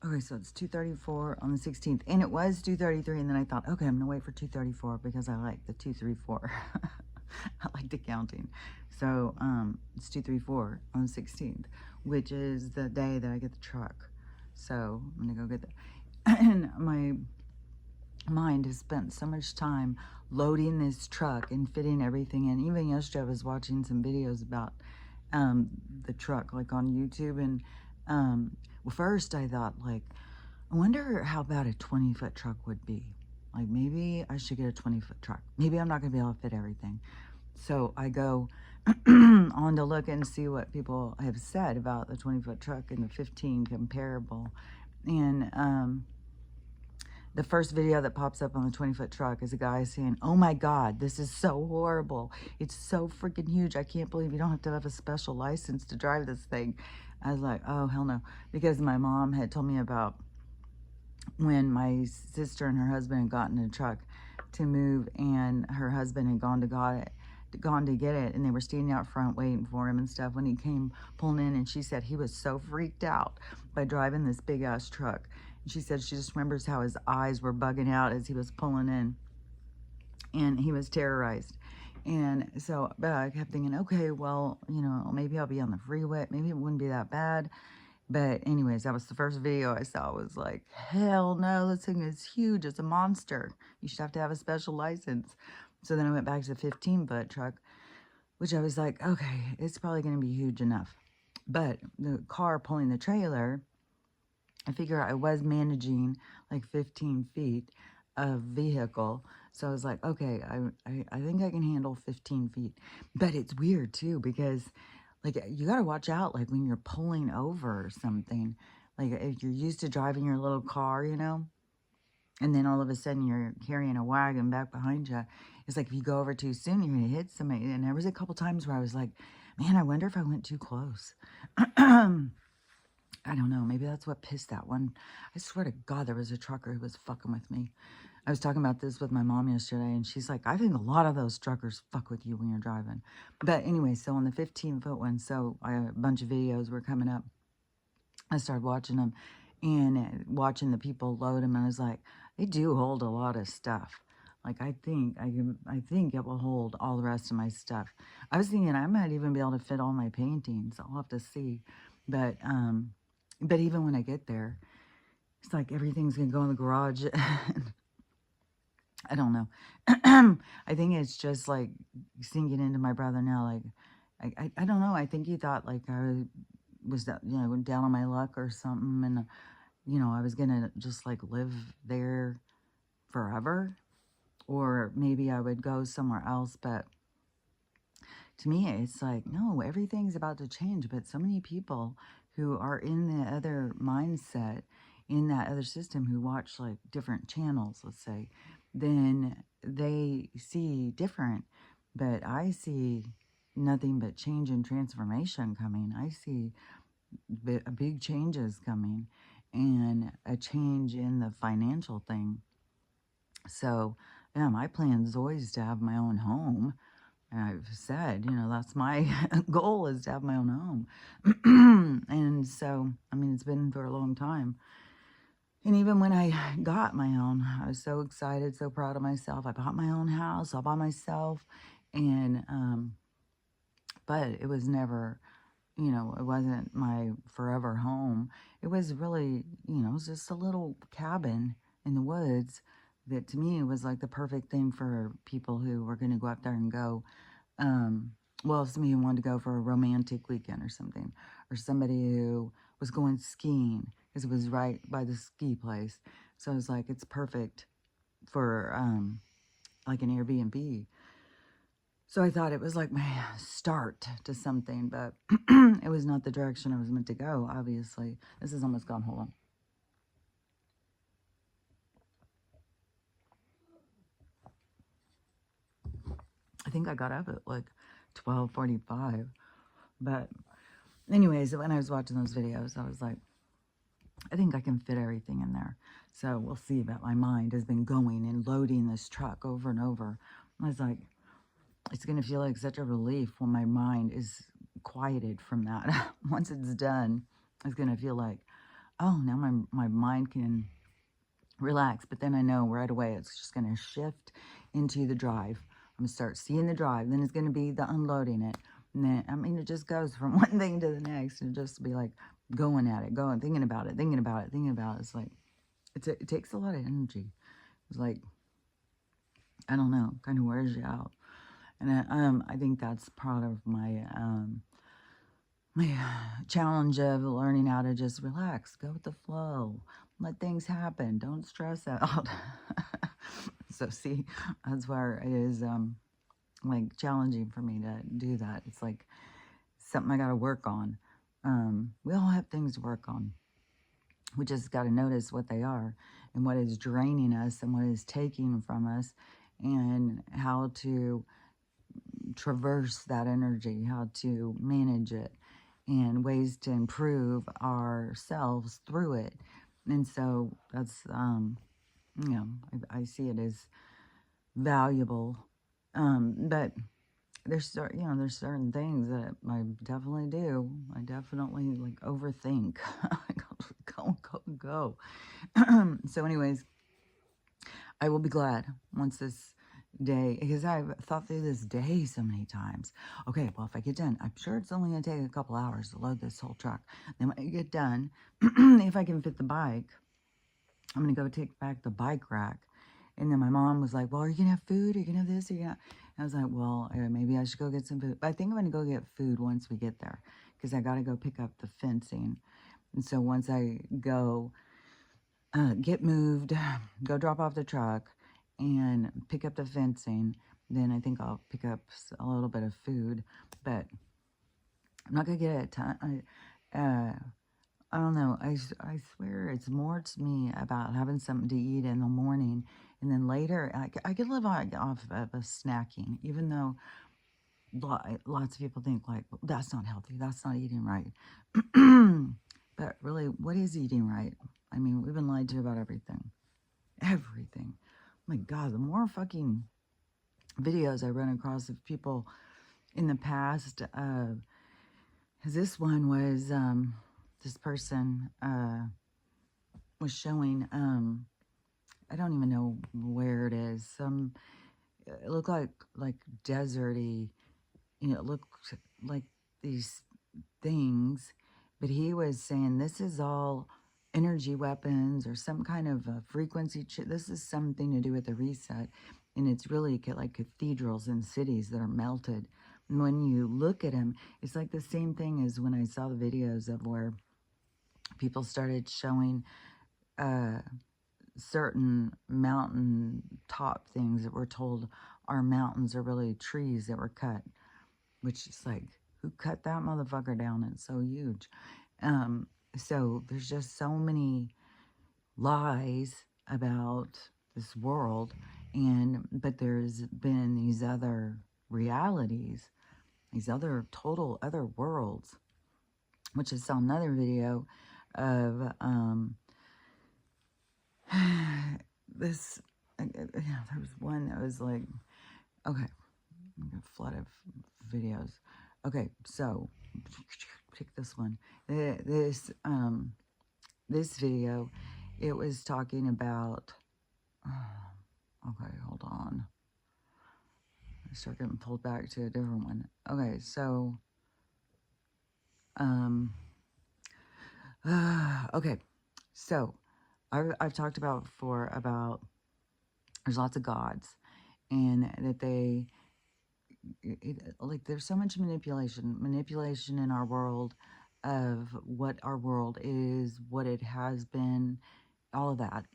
Okay, so it's 2:34 on the 16th, and it was 2:33, and then I thought, okay, I'm gonna wait for 2:34 because I like the 234. I like the counting. So it's 2:34 on the 16th, which is the day that I get the truck. So I'm gonna go get that. And my mind has spent so much time loading this truck and fitting everything in. Even yesterday, I was watching some videos about the truck, like on YouTube, and well, first I thought, like, I wonder how bad a 20-foot truck would be. Like, maybe I should get a 20-foot truck. Maybe I'm not gonna be able to fit everything. So I go on to look and see what people have said about the 20-foot truck and the 15 comparable. And the first video that pops up on the 20-foot truck is a guy saying, oh my God, this is so horrible. It's so freaking huge. I can't believe you don't have a special license to drive this thing. I was like, oh, hell no. Because my mom had told me about when my sister and her husband had gotten a truck to move, and her husband had gone to get it, and they were standing out front waiting for him and stuff when he came pulling in, and she said he was so freaked out by driving this big ass truck. And she said she just remembers how his eyes were bugging out as he was pulling in, and he was terrorized. And so, but I kept thinking, okay, well, you know, maybe I'll be on the freeway, maybe it wouldn't be that bad. But anyways, that was the first video I saw. Was like, hell no, this thing is huge. It's a monster. You should have to have a special license. So then I went back to the 15-foot truck, which I was like, okay, it's probably going to be huge enough. But the car pulling the trailer, I figure I was managing like 15 feet of vehicle. So I was like, okay, I think I can handle 15 feet. But it's weird too, because like, you got to watch out, like, when you're pulling over or something. Like, if you're used to driving your little car, you know, and then all of a sudden you're carrying a wagon back behind you. It's like if you go over too soon, you're going to hit somebody. And there was a couple times where I was like, man, I wonder if I went too close. I don't know. Maybe that's what pissed that one. I swear to God, there was a trucker who was fucking with me. I was talking about this with my mom yesterday, and she's like, I think a lot of those truckers fuck with you when you're driving. But anyway, so on the 15-foot one, so a bunch of videos were coming up. I started watching them and watching the people load them, and I was like, they do hold a lot of stuff. Like, I think it will hold all the rest of my stuff. I was thinking I might even be able to fit all my paintings. I'll have to see. But even when I get there, it's like everything's gonna go in the garage. I don't know. I think it's just like sinking into my brother now. Like, I don't know. I think he thought like I was, you know, down on my luck or something. And, you know, I was going to just like live there forever. Or maybe I would go somewhere else. But to me, it's like, no, everything's about to change. But so many people who are in the other mindset, in that other system, who watch like different channels, let's say, then they see different. But I see nothing but change and transformation coming. I see big changes coming, and a change in the financial thing. So, yeah, my plan is always to have my own home. I've said, you know, that's my goal, is to have my own home. And so, I mean, it's been for a long time. And even when I got my own, I was so excited, so proud of myself. I bought my own house all by myself. And, but it was never, you know, it wasn't my forever home. It was really, you know, it was just a little cabin in the woods that to me was like the perfect thing for people who were going to go up there and go, well, somebody who wanted to go for a romantic weekend or something, or somebody who was going skiing because it was right by the ski place. So I was like, it's perfect for like an Airbnb. So I thought it was like my start to something, but it was not the direction I was meant to go, obviously. This is almost gone. Hold on. I think I got up at like 12:45. But anyways, when I was watching those videos, I was like, I think I can fit everything in there. So we'll see. But my mind has been going and loading this truck over and over. I was like, it's going to feel like such a relief when my mind is quieted from that. Once it's done, it's going to feel like, oh, now my mind can relax. But then I know right away it's just going to shift into the drive. I'm going to start seeing the drive. Then it's going to be the unloading it. And then, I mean, it just goes from one thing to the next. And just be like going at it, going, thinking about it, thinking about it, thinking about it. It's like, it takes a lot of energy. It's like, I don't know, kind of wears you out. And I think that's part of my my challenge of learning how to just relax, go with the flow, let things happen, don't stress out. So see, that's where it is like challenging for me to do that. It's like something I got to work on. We all have things to work on. We just got to notice what they are and what is draining us and what is taking from us, and how to traverse that energy, how to manage it, and ways to improve ourselves through it. And so that's, you know, I see it as valuable. But there's, you know, there's certain things that I definitely do. I definitely like overthink. Go. So anyways, I will be glad once this day, because I've thought through this day so many times. Okay, well, if I get done, I'm sure it's only going to take a couple hours to load this whole truck. Then when I get done, if I can fit the bike, I'm going to go take back the bike rack. And then my mom was like, well, are you going to have food? Are you going to have this? Are you gonna... I was like, well, maybe I should go get some food. But I think I'm going to go get food once we get there, because I got to go pick up the fencing. And so once I go get moved, go drop off the truck, and pick up the fencing, then I think I'll pick up a little bit of food. But I'm not going to get it time. I don't know. I swear it's more to me about having something to eat in the morning. And then later, I could live off of a snacking, even though lots of people think like, well, that's not healthy. That's not eating right. But really, what is eating right? I mean, we've been lied to about everything. Everything. Oh my God, the more fucking videos I run across of people in the past, this one was, this person was showing, I don't even know where it is. It looked like deserty, you know, it looked like these things, but he was saying this is all energy weapons or some kind of frequency. This is something to do with the reset, and it's really like cathedrals in cities that are melted. And when you look at them, it's like the same thing as when I saw the videos of where people started showing certain mountain top things that were told are mountains are really trees that were cut, which is like, who cut that motherfucker down? It's so huge. So there's just so many lies about this world, but there's been these other realities, these other total other worlds, which I saw another video of this. Yeah, there was one that was like, okay, a flood of videos. Okay, so pick this one. This video, it was talking about. Okay, hold on. I start getting pulled back to a different one. Okay, so okay, so I've talked about before about there's lots of gods, and that they like there's so much manipulation in our world of what our world is, what it has been, all of that,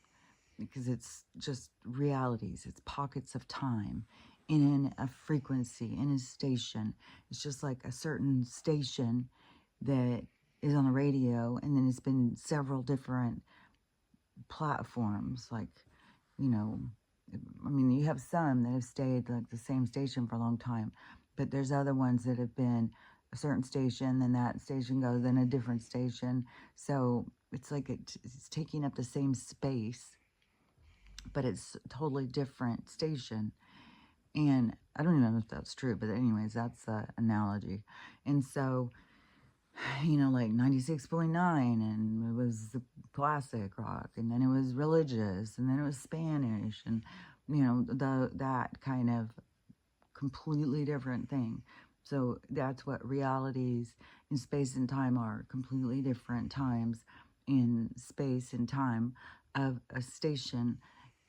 because it's just realities, it's pockets of time in a frequency, in a station. It's just like a certain station that is on the radio, and then it's been several different platforms, like, you know, I mean, you have some that have stayed like the same station for a long time, but there's other ones that have been a certain station, then that station goes in a different station. So it's like it's taking up the same space, but it's a totally different station. And I don't even know if that's true, but anyways, that's the analogy. And so you know, like 96.9, and it was the classic rock, and then it was religious, and then it was Spanish, and, you know, that kind of completely different thing. So that's what realities in space and time are, completely different times in space and time of a station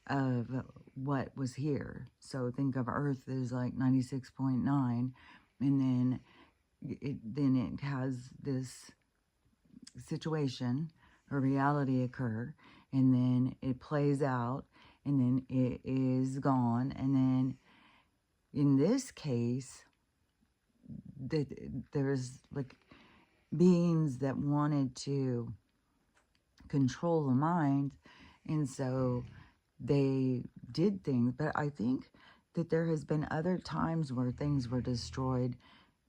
of what was here. So think of Earth as like 96.9, and then it has this situation or reality occur, and then it plays out, and then it is gone, and then in this case, there's like beings that wanted to control the mind, and so they did things. But I think that there has been other times where things were destroyed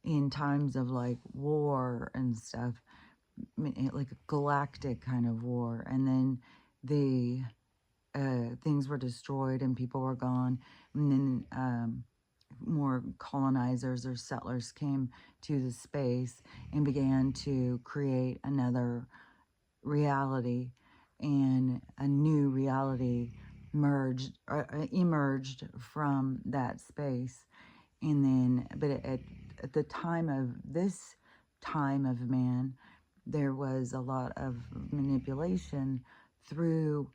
in times of like war and stuff, like a galactic kind of war, and then the things were destroyed and people were gone, and then more colonizers or settlers came to the space and began to create another reality, and a new reality emerged from that space. And then, but at the time of this time of man, there was a lot of manipulation through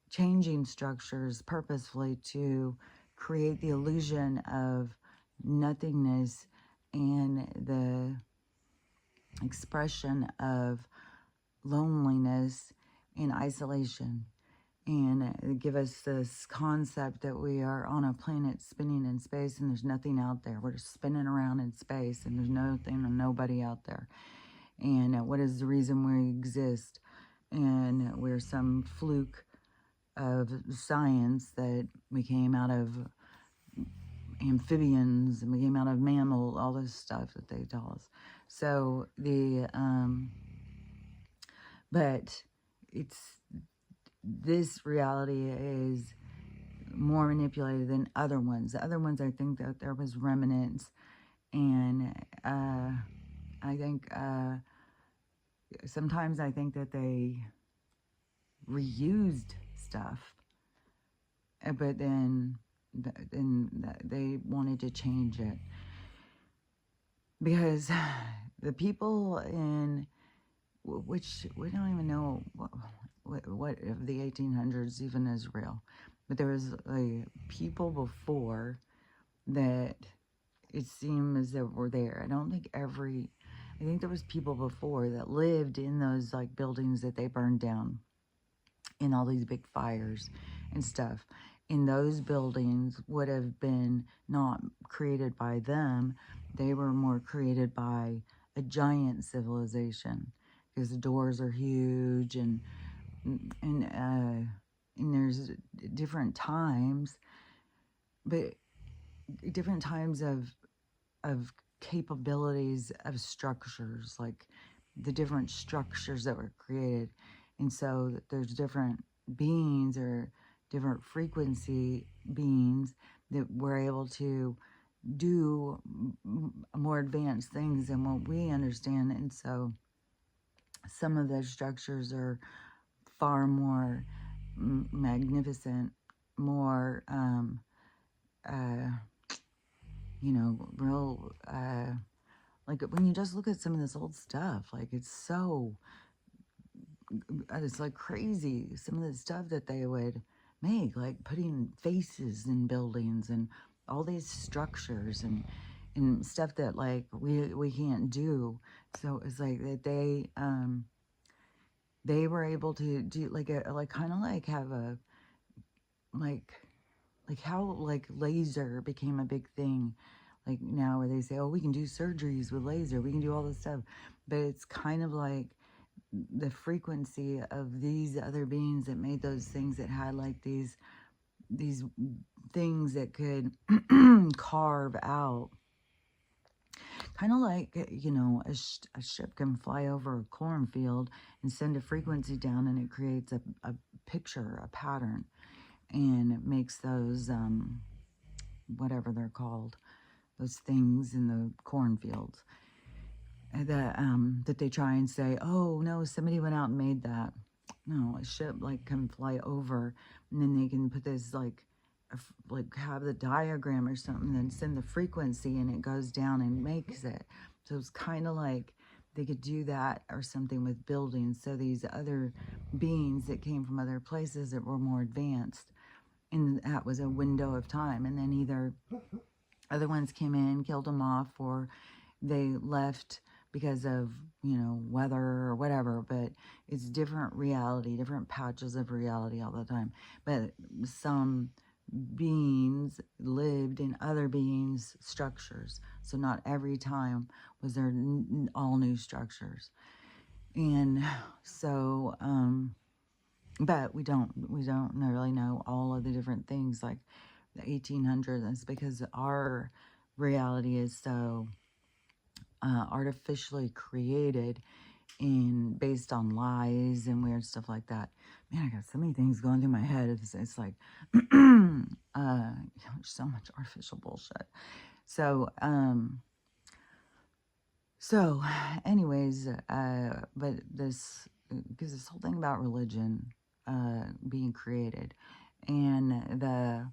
changing structures purposefully to create the illusion of nothingness and the expression of loneliness and isolation, and give us this concept that we are on a planet spinning in space and there's nothing out there. We're just spinning around in space and there's nothing or nobody out there. And what is the reason we exist? And we're some fluke of science, that we came out of amphibians and we came out of mammal, all this stuff that they tell us. So but it's, this reality is more manipulated than other ones. The other ones, I think that there was remnants, and I think sometimes I think that they reused stuff, but then they wanted to change it, because the people in, which we don't even know what of the 1800s even is real, but there was people before that it seemed as though were there. I think there was people before that lived in those like buildings that they burned down in all these big fires and stuff. And those buildings would have been not created by them. They were more created by a giant civilization, because the doors are huge, and there's different times, but different times of capabilities of structures, like the different structures that were created. And so there's different beings or different frequency beings that were able to do more advanced things than what we understand. And so some of those structures are far more magnificent, more you know, real, like when you just look at some of this old stuff, like it's like crazy, some of the stuff that they would make, like putting faces in buildings and all these structures and stuff that like we can't do. So it's like that they were able to do like kind of like have a like how like laser became a big thing, like now, where they say, oh, we can do surgeries with laser, we can do all this stuff, but it's kind of like the frequency of these other beings that made those things, that had like these things that could carve out, kind of like, you know, a ship can fly over a cornfield and send a frequency down, and it creates a picture, a pattern, and it makes those whatever they're called, those things in the cornfields. that they try and say, oh no, somebody went out and made that. No, a ship like can fly over, and then they can put this like have the diagram or something, and send the frequency, and it goes down and makes it. So it's kind of like they could do that or something with buildings. So these other beings that came from other places that were more advanced, and that was a window of time, and then either other ones came in, killed them off, or they left because of, weather or whatever. But it's different reality, different patches of reality all the time. But some beings lived in other beings' structures. So not every time was there all new structures. And so, but we don't really know all of the different things like the 1800s. It's because our reality is so artificially created and based on lies and weird stuff like that. Man, I got so many things going through my head. It's like so much artificial bullshit. So anyways, but this, because this whole thing about religion being created, and the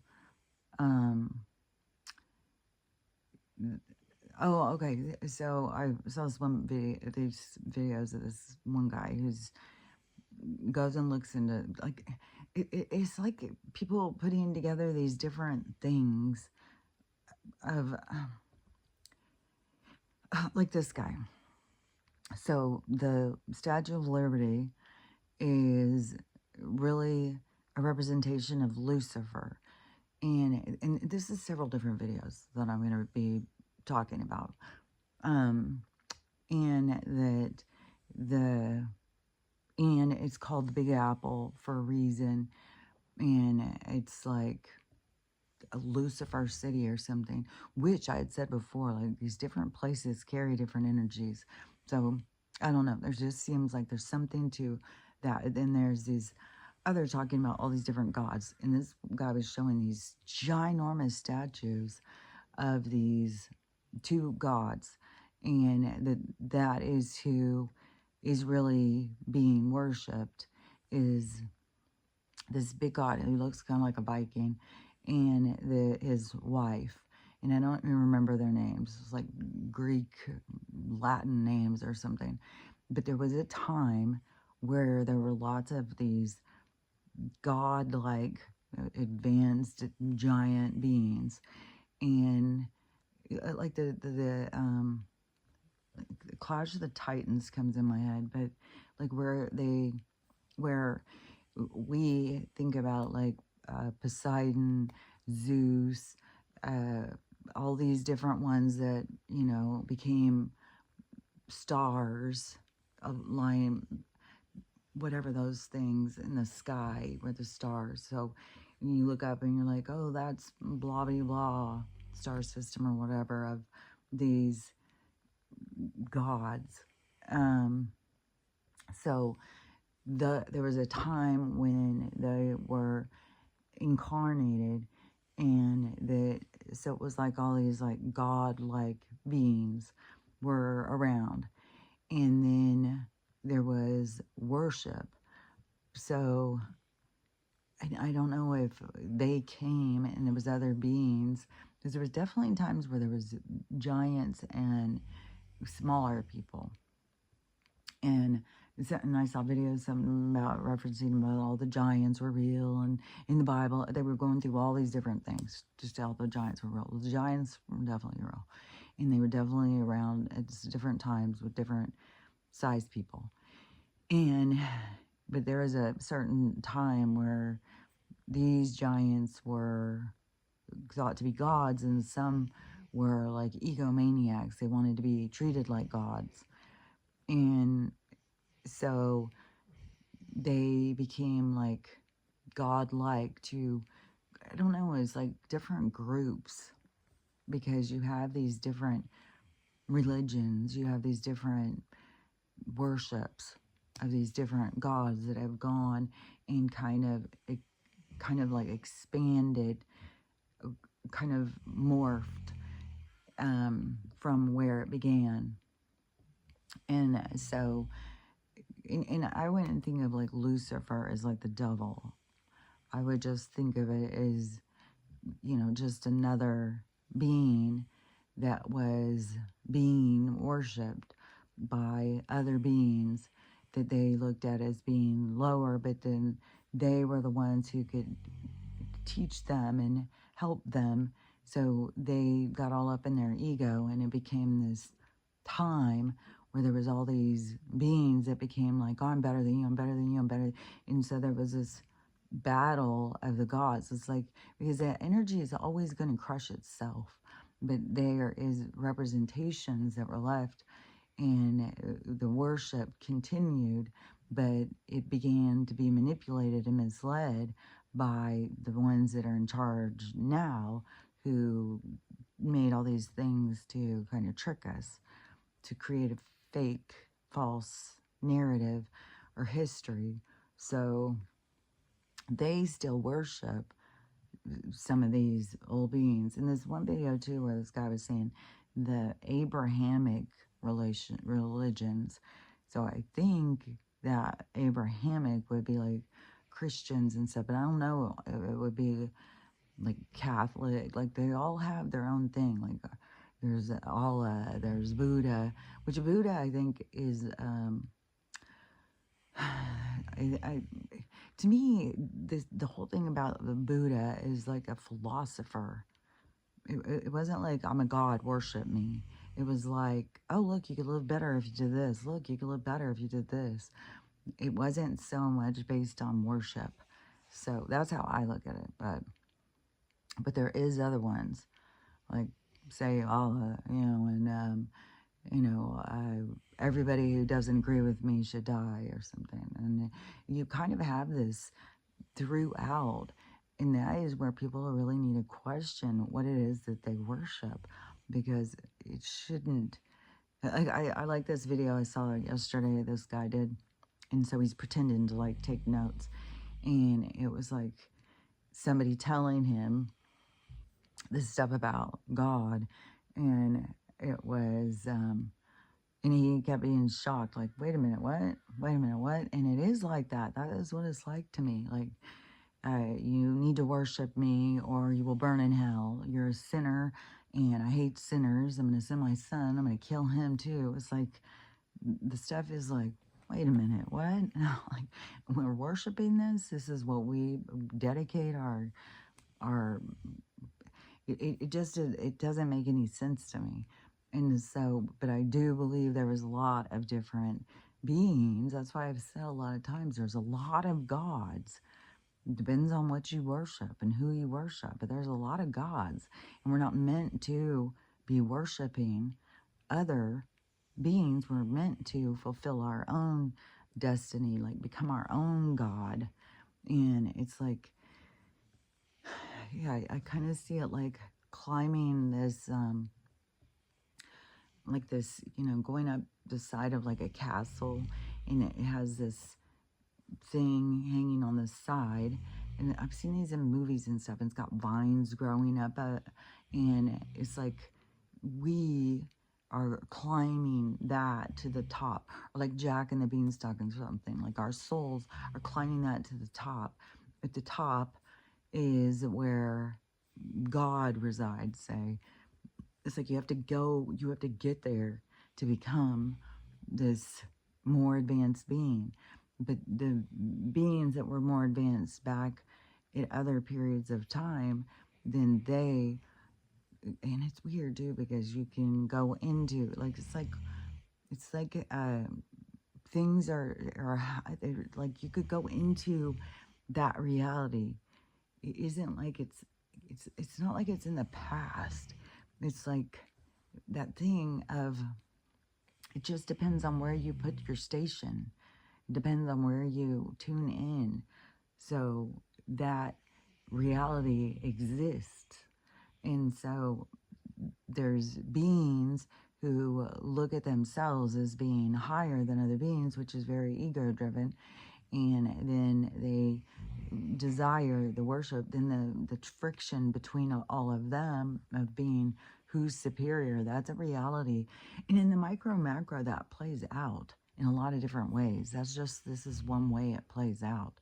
oh, okay. So I saw this one video, these videos of this one guy who's goes and looks into, like, it's like people putting together these different things of like this guy. So the Statue of Liberty is really a representation of Lucifer. And this is several different videos that I'm going to be talking about. And it's called the Big Apple for a reason. And it's like a Lucifer city or something, which I had said before, like these different places carry different energies. So I don't know. There just seems like there's something to that. Then there's these other talking about all these different gods. And this guy was showing these ginormous statues of these two gods. And that is who is really being worshipped, is this big god who looks kind of like a Viking, and his wife. And I don't even remember their names. It's like Greek, Latin names or something. But there was a time where there were lots of these god-like, advanced, giant beings. And like the Clash of the Titans comes in my head, but like where we think about like Poseidon, Zeus, all these different ones that, became stars, line, whatever those things in the sky were the stars. So you look up and you're like, oh, that's blah, blah, blah, star system or whatever of these gods. So there was a time when they were incarnated, and so it was like all these like god-like beings were around, and then there was worship. So I don't know if they came and there was other beings, because there was definitely times where there was giants and smaller people. And I saw videos, something about referencing about all the giants were real, and in the Bible they were going through all these different things just to tell the giants were real. The giants were definitely real, and they were definitely around at different times with different sized people. But there was a certain time where these giants were thought to be gods, and some were like egomaniacs. They wanted to be treated like gods. And so they became like godlike to, I don't know, it's like different groups, because you have these different religions, you have these different worships of these different gods that have gone and kind of like expanded, kind of morphed from where it began. And so, and I wouldn't think of like Lucifer as like the devil. I would just think of it as, just another being that was being worshipped by other beings that they looked at as being lower, but then they were the ones who could teach them and help them. So they got all up in their ego, and it became this time where there was all these beings that became like, oh, I'm better than you, I'm better than you, I'm better. And so there was this battle of the gods. It's like, because that energy is always going to crush itself, but there is representations that were left, and the worship continued, but it began to be manipulated and misled by the ones that are in charge now, who made all these things to kind of trick us, to create a fake, false narrative or history. So they still worship some of these old beings. In this one video too, where this guy was saying the Abrahamic religions. So I think that Abrahamic would be like Christians and stuff, but I don't know if it would be like Catholic. Like they all have their own thing. Like there's Allah, there's Buddha, which Buddha I think is to me, the whole thing about the Buddha is like a philosopher. It wasn't like, I'm a god, worship me. It was like, oh, look, you could live better if you did this. Look, you could live better if you did this. It wasn't so much based on worship. So that's how I look at it. But there is other ones, like, say, Allah, and everybody who doesn't agree with me should die or something. And you kind of have this throughout. And that is where people really need to question what it is that they worship, because it shouldn't. I like this video I saw yesterday, this guy did. And so he's pretending to like take notes. And it was like somebody telling him this stuff about God. And it was, and he kept being shocked, like, wait a minute, what? Wait a minute, what? And it is like that. That is what it's like to me. Like, you need to worship me or you will burn in hell. You're a sinner and I hate sinners. I'm going to send my son. I'm going to kill him too. It's like, the stuff is like, wait a minute, what? Like, we're worshiping this? This is what we dedicate our it just, it doesn't make any sense to me. And so, but I do believe there was a lot of different beings. That's why I've said a lot of times, there's a lot of gods. It depends on what you worship and who you worship, but there's a lot of gods, and we're not meant to be worshiping other beings. We're meant to fulfill our own destiny, like become our own God. And it's like, yeah, I kind of see it like climbing this, like this, going up the side of like a castle, and it has this thing hanging on the side. And I've seen these in movies and stuff, and it's got vines growing up, and it's like we are climbing that to the top, or like Jack and the Beanstalk and something. Like our souls are climbing that to the top. At the top is where God resides, say. It's like you have to get there to become this more advanced being. But the beings that were more advanced back at other periods of time, then and it's weird too, because you can go into, like, it's like things are like, you could go into that reality. It isn't like it's not like it's in the past. It's like that thing of, it just depends on where you put your station. It depends on where you tune in. So that reality exists. And so there's beings who look at themselves as being higher than other beings, which is very ego driven. And then they desire, the worship, then the friction between all of them of being who's superior, that's a reality. And in the micro macro, that plays out in a lot of different ways. This is one way it plays out.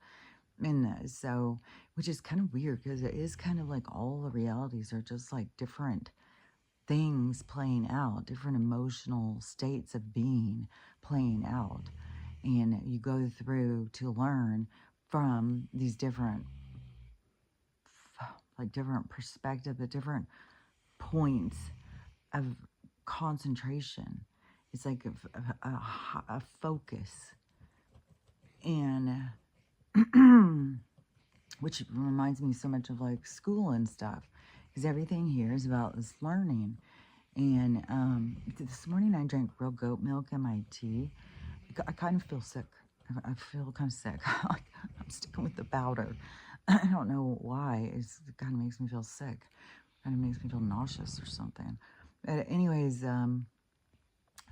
And so, which is kind of weird because it is kind of like all the realities are just like different things playing out, different emotional states of being playing out. And you go through to learn from these different, like different perspective, the different points of concentration. It's like a focus. And which reminds me so much of like school and stuff, because everything here is about this learning. And this morning I drank real goat milk in my tea. I kind of feel sick. I feel kind of sick. I'm sticking with the powder. I don't know why. It kind of makes me feel sick. Kind of makes me feel nauseous or something. But anyways,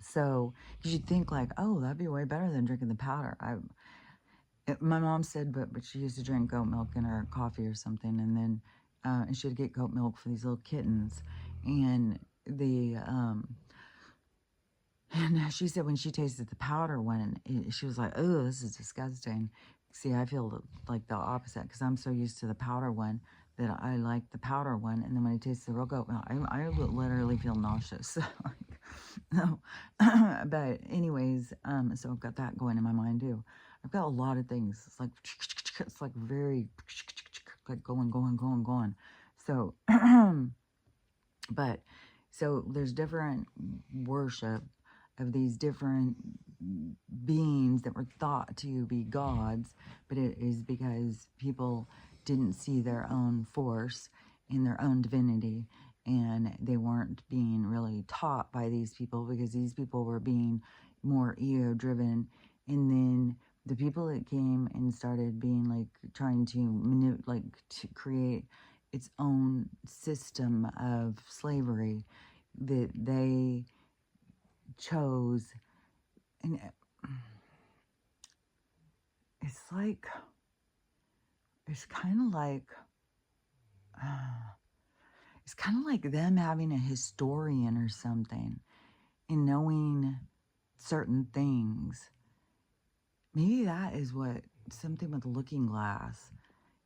so you should think like, oh, that'd be way better than drinking the powder. My mom said, but she used to drink goat milk in her coffee or something, and then and she'd get goat milk for these little kittens, and and she said when she tasted the powder one, she was like, oh, this is disgusting. See, I feel like the opposite because I'm so used to the powder one that I like the powder one, and then when I taste the real goat milk, I literally feel nauseous. No, but anyways, so I've got that going in my mind too. I've got a lot of things. It's like very like going. So, but so there's different worship of these different beings that were thought to be gods, but it is because people didn't see their own force in their own divinity, and they weren't being really taught by these people because these people were being more ego driven. And then the people that came and started being like trying to to create its own system of slavery that they chose. And it's like, it's kind of like them having a historian or something and knowing certain things. Maybe that is what something with looking glass,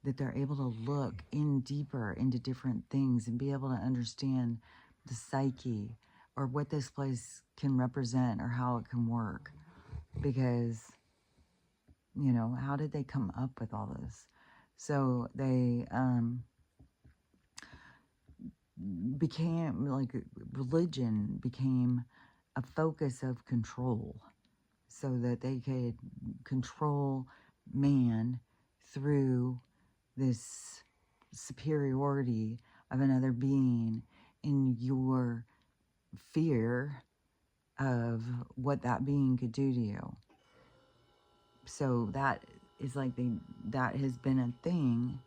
that they're able to look in deeper into different things and be able to understand the psyche or what this place can represent or how it can work. Because, you know, how did they come up with all this? So they became, like, religion became a focus of control so that they could control man through this superiority of another being in your fear of what that being could do to you. So that is like that has been a thing.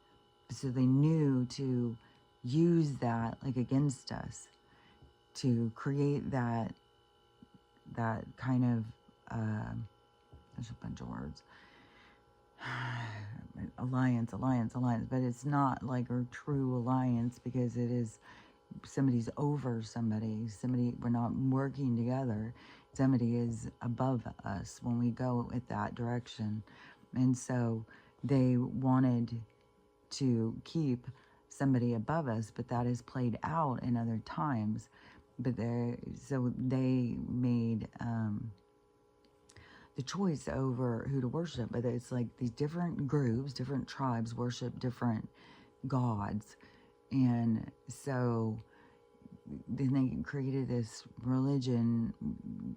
So they knew to use that like against us to create that kind of there's a bunch of words. alliance, but it's not like a true alliance because it is somebody's over somebody, we're not working together. Somebody is above us when we go at that direction. And so they wanted to keep somebody above us, but that is played out in other times. But so they made the choice over who to worship. But it's like these different groups, different tribes worship different gods. And so then they created this religion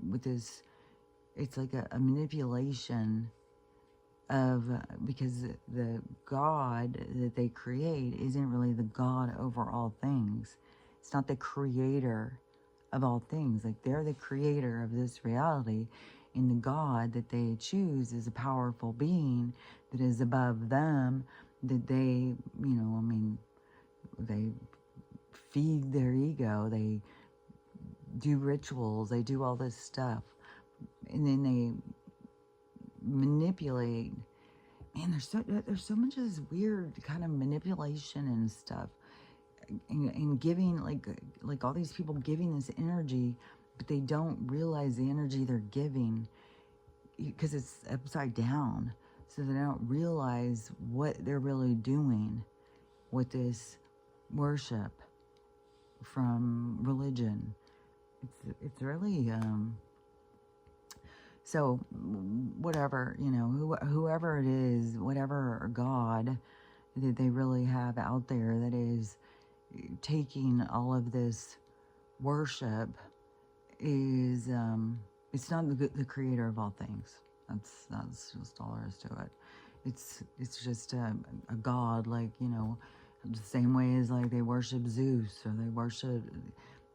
with this, it's like a manipulation of, because the God that they create isn't really the God over all things. It's not the creator of all things. Like, they're the creator of this reality, and the God that they choose is a powerful being that is above them, that they, you know, I mean, they feed their ego, they do rituals, they do all this stuff, and then they manipulate man, there's so much of this weird kind of manipulation and stuff, and giving like all these people giving this energy, but they don't realize the energy they're giving because it's upside down. So they don't realize what they're really doing with this worship from religion. It's really so whatever, you know, whoever it is, whatever God that they really have out there that is taking all of this worship is it's not the creator of all things. That's just all there is to it. It's just a god, like, you know, the same way as like they worship Zeus, or they worship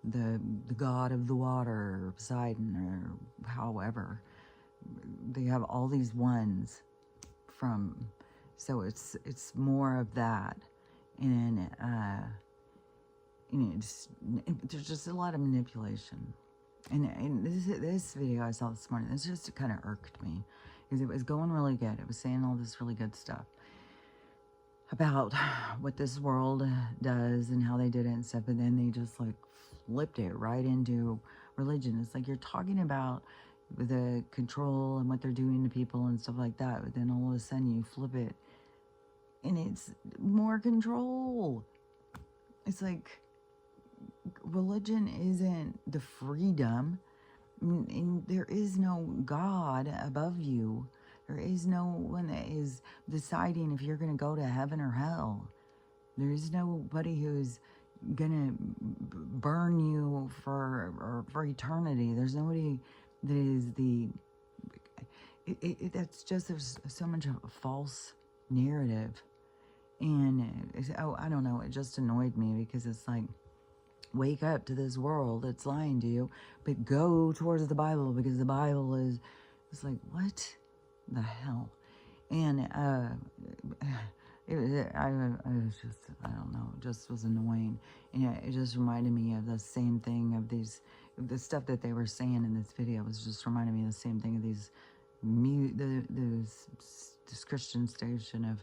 the god of the water, or Poseidon, or however. They have all these ones from, so it's more of that, and you know, there's just a lot of manipulation. And this video I saw this morning, this just kind of irked me, because it was going really good. It was saying all this really good stuff about what this world does and how they did it and stuff, and then they just like flipped it right into religion. It's like you're talking about the control and what they're doing to people and stuff like that, but then all of a sudden you flip it and it's more control. It's like religion isn't the freedom, and there is no God above you. There is no one that is deciding if you're going to go to heaven or hell. There is nobody who's going to burn you for eternity. There's nobody that is that's just, there's so much of a false narrative. And I don't know, it just annoyed me, because it's like, wake up to this world that's lying to you, but go towards the Bible, because the Bible is, it's like, what the hell? And I was just, I don't know, it just was annoying. And it just reminded me of the same thing of the stuff that they were saying in this video was just reminding me of the same thing of this Christian station of,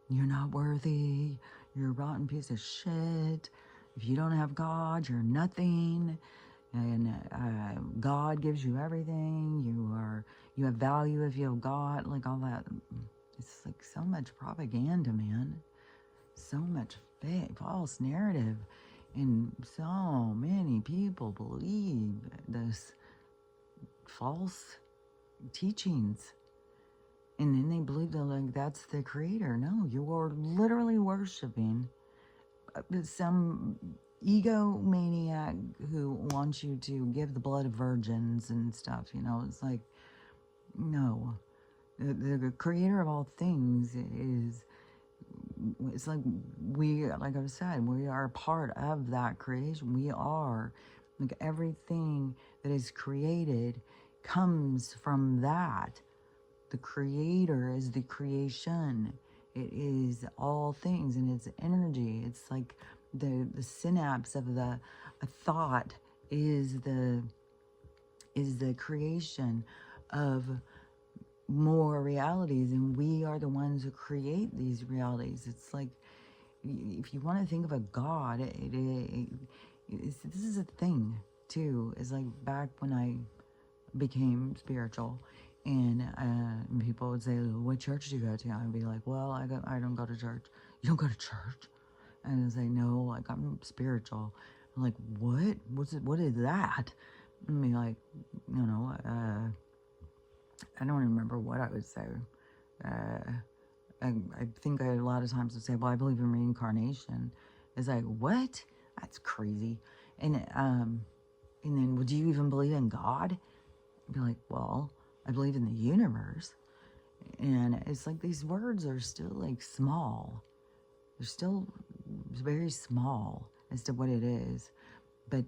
you're not worthy, you're a rotten piece of shit, if you don't have God, you're nothing, and God gives you everything, you have value if you have God, like all that. It's like so much propaganda, man, so much fake, false narrative, and so many people believe this false teachings. And then they believe that, like, that's the creator. No, you are literally worshiping some egomaniac who wants you to give the blood of virgins and stuff, you know. It's like, no. The creator of all things is, it's like we, like I said, we are part of that creation. We are, like, everything that is created comes from that. The creator is the creation. It is all things, and it's energy. It's like the synapse of a thought is the creation of more realities, and we are the ones who create these realities. It's like, if you want to think of a God, this is a thing too. It's like back when I became spiritual, and people would say, what church do you go to? I'd be like, well, I don't go to church. You don't go to church? And I'd say, no, like, I'm spiritual. I'm like, what? What is that? And be like, you know, I don't remember what I would say. I think a lot of times would say, well, I believe in reincarnation. It's like, what? That's crazy. And then, would you even believe in God? I'd be like, well, I believe in the universe. And it's like these words are still like small. They're still very small as to what it is. But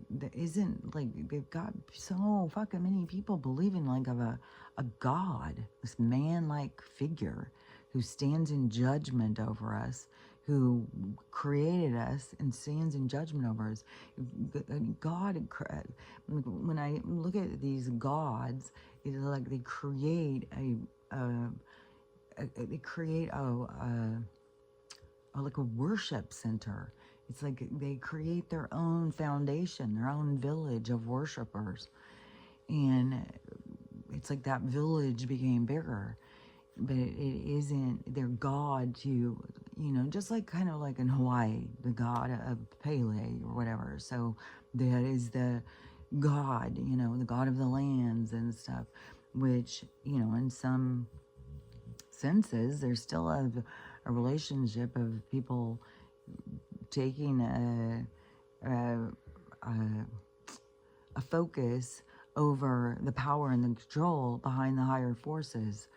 there isn't, like, they've got so fucking many people believing like of a God, this man-like figure who stands in judgment over us, who created us and stands in judgment over us. God, when I look at these gods, it's like they create they create like a worship center. It's like they create their own foundation, their own village of worshipers. And it's like that village became bigger, but it isn't their god to, just like kind of like in Hawaii, the god of Pele or whatever. So that is the god, the god of the lands and stuff, which, in some senses, there's still a relationship of people taking a focus over the power and the control behind the higher forces.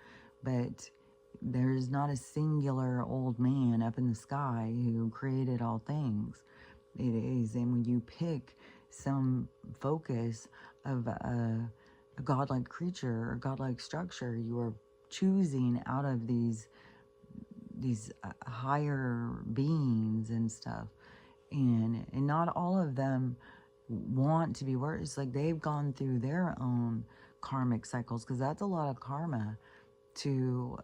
But there's not a singular old man up in the sky who created all things. It is, and when you pick some focus of a godlike creature or godlike structure, you are choosing out of these higher beings and stuff, and not all of them want to be worse. It's like they've gone through their own karmic cycles, because that's a lot of karma to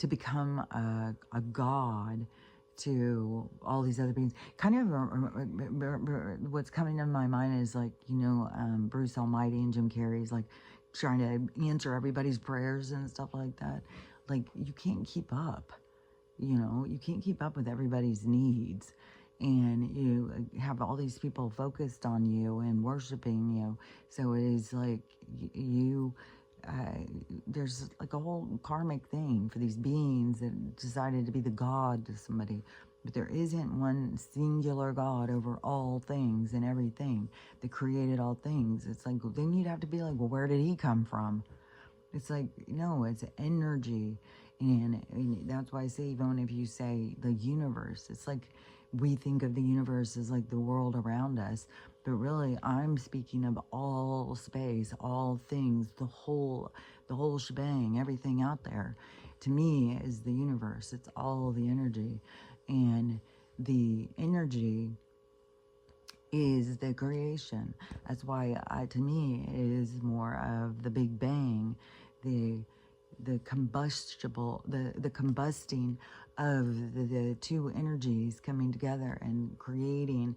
become a god to all these other beings. Kind of what's coming to my mind is like, Bruce Almighty and Jim Carrey's like trying to answer everybody's prayers and stuff like that. Like, you can't keep up, you can't keep up with everybody's needs. And you have all these people focused on you and worshiping you. So it is like there's like a whole karmic thing for these beings that decided to be the god to somebody. But there isn't one singular God over all things and everything that created all things. It's like, then you'd have to be like, well, where did he come from? It's like, no, it's energy. And that's why I say, even if you say the universe, it's like we think of the universe as like the world around us. But really, I'm speaking of all space, all things, the whole shebang, everything out there. To me, is the universe. It's all the energy. And the energy is the creation. That's why, to me, it is more of the Big Bang, the combustible, the combusting of the two energies coming together and creating,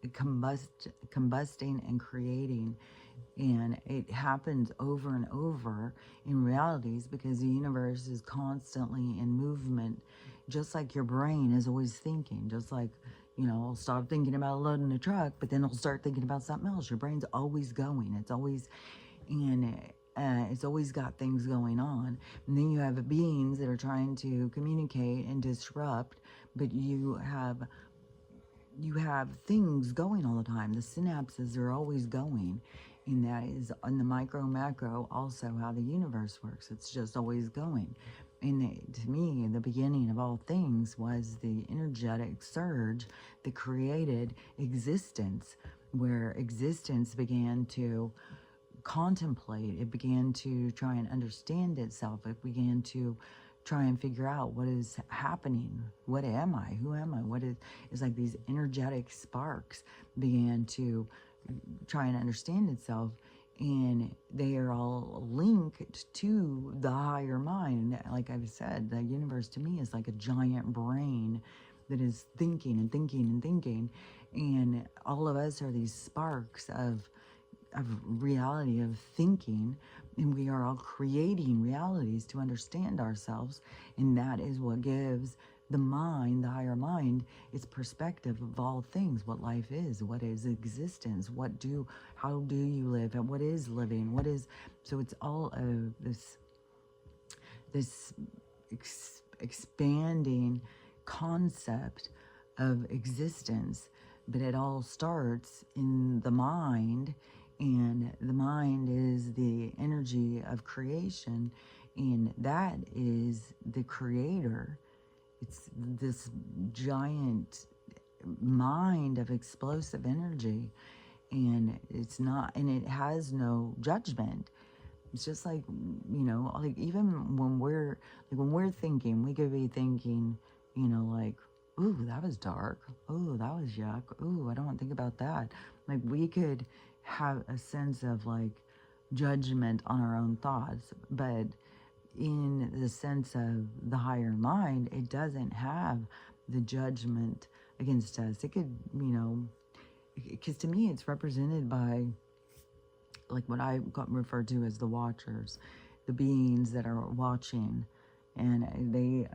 combusting and creating. And it happens over and over in realities, because the universe is constantly in movement, just like your brain is always thinking. Just like, I'll stop thinking about loading a truck, but then I'll start thinking about something else. Your brain's always going. It's always, and it's always got things going on. And then you have beings that are trying to communicate and disrupt, but you have things going all the time. The synapses are always going. And that is on the micro macro also how the universe works. It's just always going. And to me, the beginning of all things was the energetic surge that created existence, where existence began to contemplate. It began to try and understand itself. It began to try and figure out what is happening. What am I? Who am I? What is like these energetic sparks began to try and understand itself, and they are all linked to the higher mind. Like I've said, the universe to me is like a giant brain that is thinking and thinking and thinking, and all of us are these sparks of reality, of thinking, and we are all creating realities to understand ourselves. And that is what gives the mind, the higher mind, its perspective of all things, what life is, what is existence, how do you live, and what is living, what is. So it's all of this expanding concept of existence, but it all starts in the mind. And the mind is the energy of creation, and that is the creator. It's this giant mind of explosive energy, and it's not, and it has no judgment. It's just like, like even when we're thinking, we could be thinking, like, ooh, that was dark. Ooh, that was yuck. Ooh, I don't want to think about that. Like, we could have a sense of like judgment on our own thoughts, but in the sense of the higher mind, it doesn't have the judgment against us. It could, because to me it's represented by like what I got referred to as the watchers, the beings that are watching, and they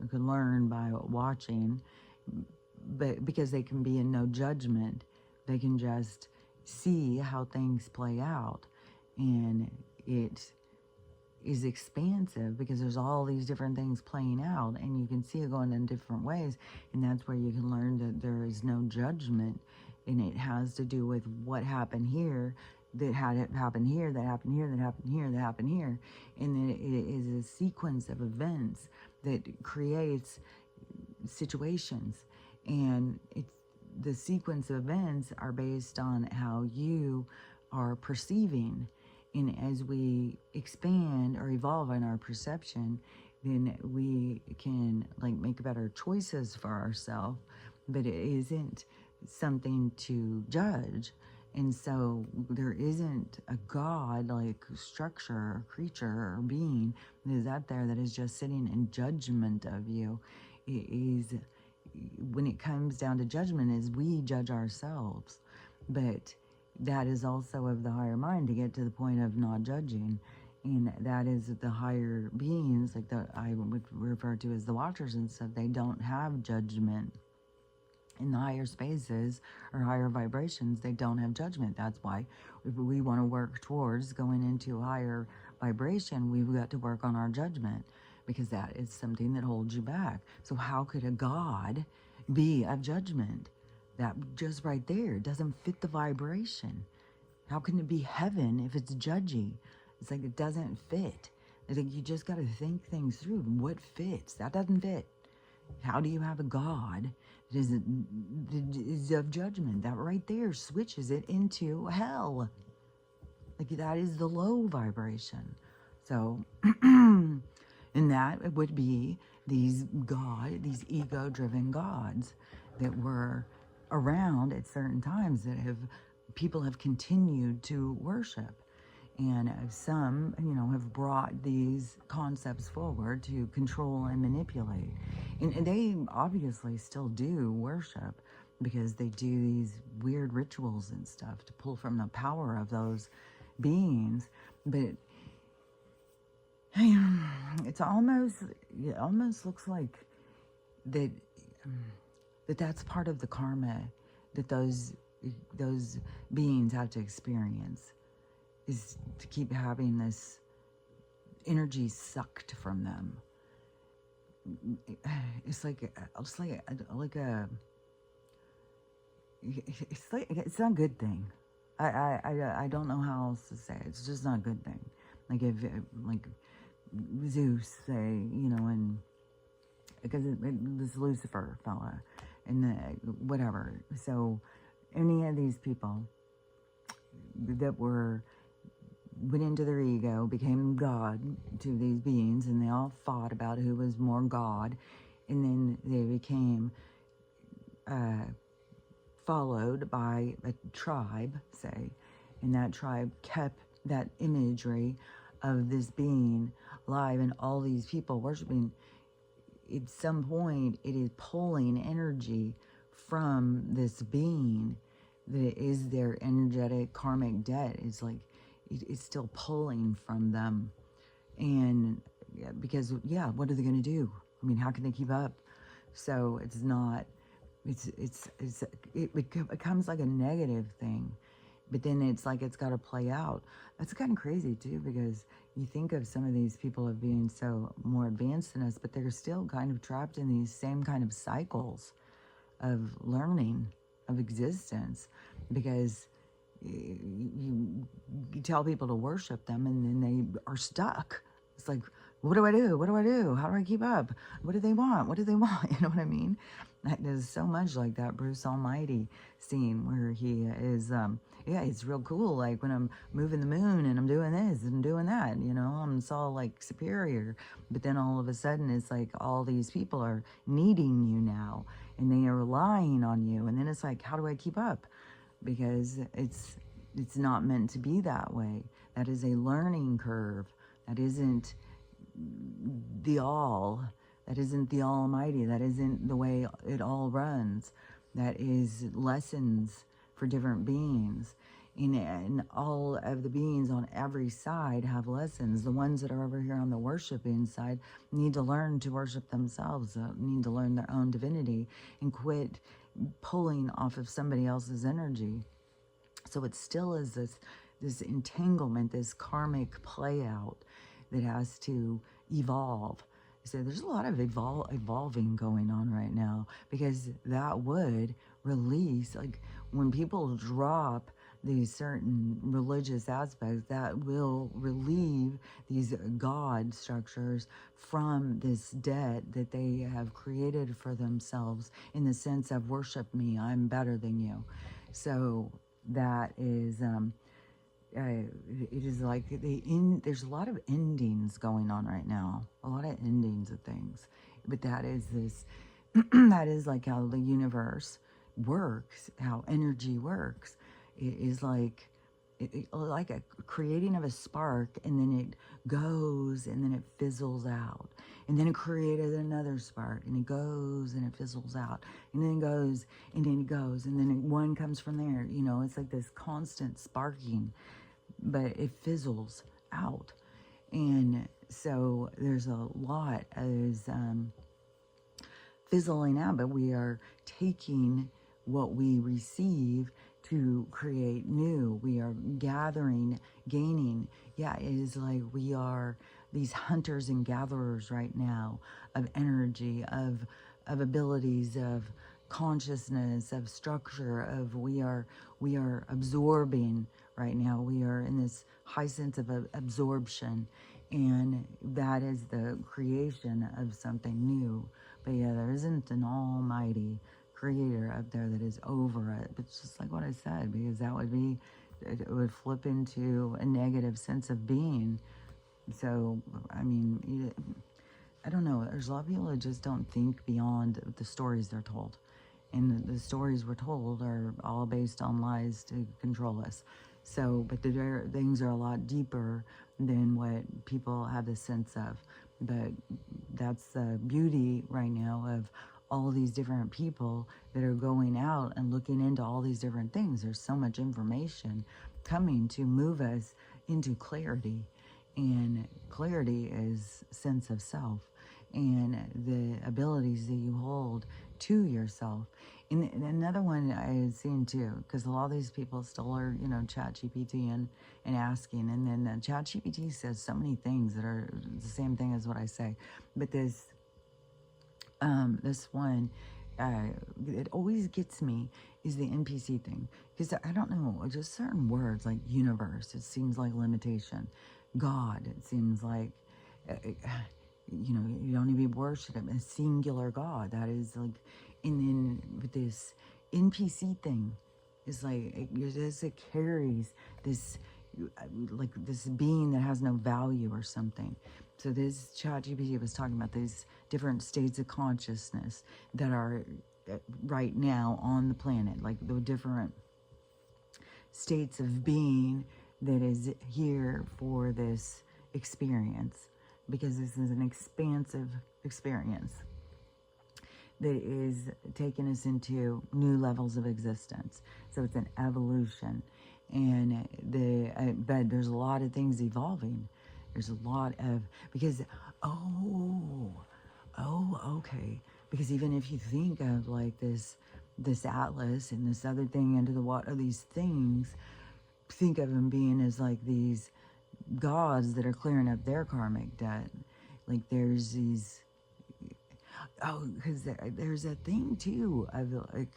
can learn by watching, but because they can be in no judgment, they can just see how things play out, and it is expansive because there's all these different things playing out, and you can see it going in different ways, and that's where you can learn that there is no judgment, and it has to do with what happened here, that had it happen here, that happened here, that happened here, that happened here, and then it is a sequence of events that creates situations, and it's the sequence of events are based on how you are perceiving. And as we expand or evolve in our perception, then we can like make better choices for ourselves, but it isn't something to judge. And so there isn't a God like structure or creature or being that is out there that is just sitting in judgment of you. It is, when it comes down to judgment, is we judge ourselves. But that is also of the higher mind to get to the point of not judging. And that is the higher beings, like I would refer to as the watchers and stuff, they don't have judgment. In the higher spaces or higher vibrations, they don't have judgment. That's why if we want to work towards going into a higher vibration, we've got to work on our judgment, because that is something that holds you back. So how could a God be of judgment? That just right there doesn't fit the vibration. How can it be heaven if it's judgy? It's like it doesn't fit. I think you just got to think things through. What fits? That doesn't fit. How do you have a God that is of judgment? That right there switches it into hell. Like that is the low vibration. So, and that would be these ego-driven gods that were around at certain times that people have continued to worship. And some, have brought these concepts forward to control and manipulate. And they obviously still do worship, because they do these weird rituals and stuff to pull from the power of those beings. But it almost looks like that's part of the karma that those beings have to experience, is to keep having this energy sucked from them. It's it's not a good thing. I don't know how else to say it. It's just not a good thing. Like if like Zeus say, and because this Lucifer fella and whatever. So any of these people that went into their ego, became God to these beings, and they all fought about who was more God, and then they became followed by a tribe, say, and that tribe kept that imagery of this being alive and all these people worshiping. At some point, it is pulling energy from this being that is their energetic karmic debt. It's like it's still pulling from them. And because what are they going to do? I mean, how can they keep up? So it becomes like a negative thing, but then it's like it's got to play out. That's kind of crazy too, because you think of some of these people as being so more advanced than us, but they're still kind of trapped in these same kind of cycles of learning, of existence, because you tell people to worship them and then they are stuck. It's like, what do I do? What do I do? How do I keep up? What do they want? What do they want? You know what I mean? There's so much like that Bruce Almighty scene where he is, it's real cool. Like when I'm moving the moon and I'm doing this and doing that, I'm so like superior. But then all of a sudden it's like all these people are needing you now and they are relying on you. And then it's like, how do I keep up? Because it's not meant to be that way. That is a learning curve. That isn't the all, that isn't the Almighty, that isn't the way it all runs, that is lessons for different beings. And all of the beings on every side have lessons. The ones that are over here on the worshiping side need to learn to worship themselves, need to learn their own divinity and quit pulling off of somebody else's energy. So it still is this entanglement, this karmic play out that has to evolve. So there's a lot of evolving going on right now, because that would release, like when people drop these certain religious aspects, that will relieve these God structures from this debt that they have created for themselves, in the sense of worship me, I'm better than you. So that is it is like there's a lot of endings going on right now, a lot of endings of things. But that is this that is like how the universe works, how energy works. It is like like a creating of a spark, and then it goes and then it fizzles out, and then it created another spark, and it goes and it fizzles out, and then it goes and then it goes, and then one comes from there. You know, it's like this constant sparking, but it fizzles out. And so there's a lot as fizzling out, but we are taking what we receive to create new. We are gathering, gaining. Yeah, it is like we are these hunters and gatherers right now of energy, of abilities, of consciousness, of structure, of we are absorbing right now. We are in this high sense of absorption, and that is the creation of something new. But yeah, there isn't an almighty creator up there that is over it. But it's just like what I said, because that would be, it would flip into a negative sense of being. So, I mean, I don't know. There's a lot of people that just don't think beyond the stories they're told. And the stories we're told are all based on lies to control us. So, but the things are a lot deeper than what people have the sense of. But that's the beauty right now of all these different people that are going out and looking into all these different things. There's so much information coming to move us into clarity. And clarity is sense of self and the abilities that you hold to yourself. And another one I had seen too, because a lot of these people still are, you know, ChatGPT and asking. And then ChatGPT says so many things that are the same thing as what I say. But this one, it always gets me, is the NPC thing. Because I don't know, just certain words like universe, it seems like limitation. God, it seems like, you know, you don't need to be worshiping a singular God. That is like, and then with this NPC thing, is like, it carries this, like this being that has no value or something. So this ChatGPT was talking about these different states of consciousness that are right now on the planet, like the different states of being that is here for this experience, because this is an expansive experience that is taking us into new levels of existence. So it's an evolution, and but there's a lot of things evolving. There's a lot of, because okay, because even if you think of like this atlas and this other thing into the water, these things, think of them being as like these gods that are clearing up their karmic debt. Like there's these, because there's a thing too of like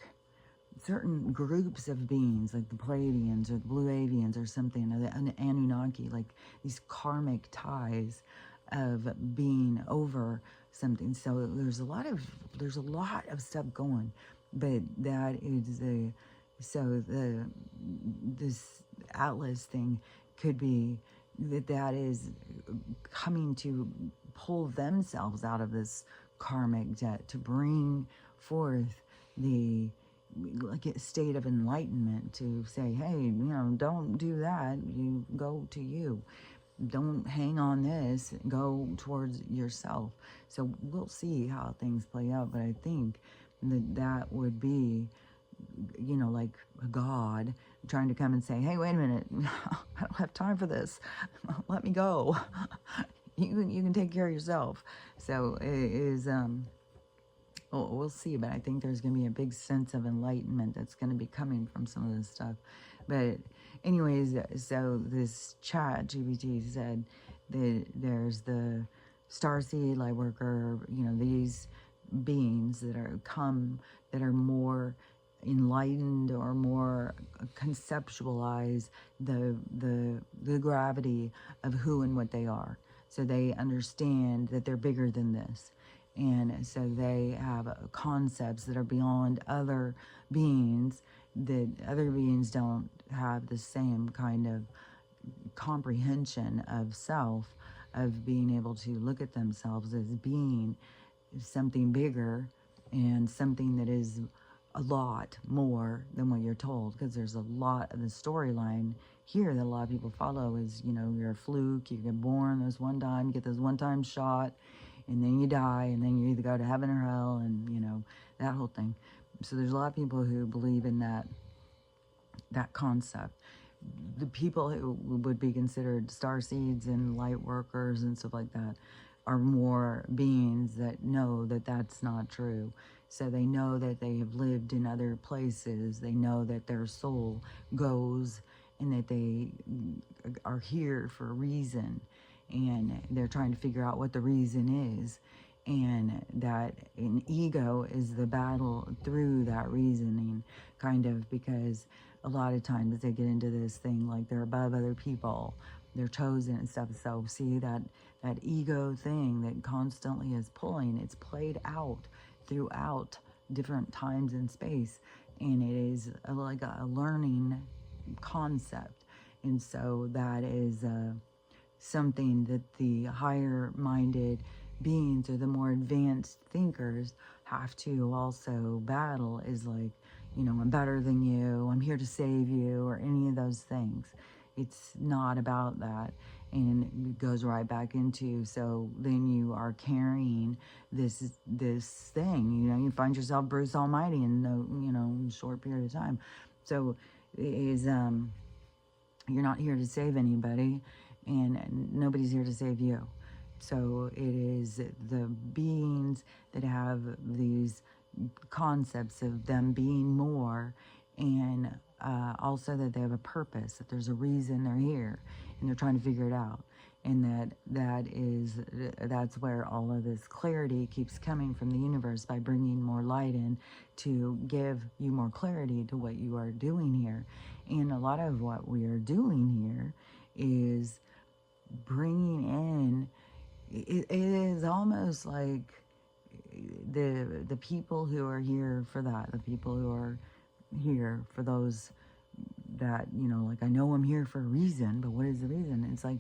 certain groups of beings, like the Pleiadians or the Blue Avians or something, or the Anunnaki, like these karmic ties of being over something. So there's a lot of stuff going, but that is this Atlas thing could be that is coming to pull themselves out of this karmic debt, to bring forth the like a state of enlightenment, to say, hey, you know, don't do that, you go to you. don't hang on this, go towards yourself. So we'll see how things play out, but I think that would be, like a God trying to come and say, hey, wait a minute, I don't have time for this. Let me go. You can take care of yourself. So it is, we'll see, but I think there's going to be a big sense of enlightenment that's going to be coming from some of this stuff. But anyways, so this chat GPT said that there's the starseed, light worker, these beings that are more enlightened or more conceptualize the gravity of who and what they are. So they understand that they're bigger than this. And so they have concepts that are beyond other beings, that other beings don't have the same kind of comprehension of self, of being able to look at themselves as being something bigger and something that is a lot more than what you're told, because there's a lot of the storyline here that a lot of people follow is, you're a fluke, you get born this one time, you get this one-time shot, and then you die, and then you either go to heaven or hell, and, that whole thing. So there's a lot of people who believe in that concept. The people who would be considered starseeds and light workers and stuff like that are more beings that know that that's not true. So they know that they have lived in other places. They know that their soul goes and that they are here for a reason. And they're trying to figure out what the reason is. And that an ego is the battle through that reasoning, kind of, because a lot of times they get into this thing like they're above other people, they're chosen and stuff. So see that ego thing that constantly is pulling, it's played out throughout different times and space, and it is like a learning concept. And so that is something that the higher minded beings or the more advanced thinkers have to also battle, is like, I'm better than you, I'm here to save you, or any of those things. It's not about that. And it goes right back into, so then you are carrying this thing, you find yourself Bruce Almighty in a short period of time. So it is, you're not here to save anybody, and nobody's here to save you. So it is the beings that have these concepts of them being more, and also that they have a purpose, that there's a reason they're here, and they're trying to figure it out. And that's where all of this clarity keeps coming from the universe, by bringing more light in to give you more clarity to what you are doing here. And a lot of what we are doing here is bringing in, it is almost like the people who are here for that, the people who are here for those that, like, I know I'm here for a reason, but what is the reason? It's like,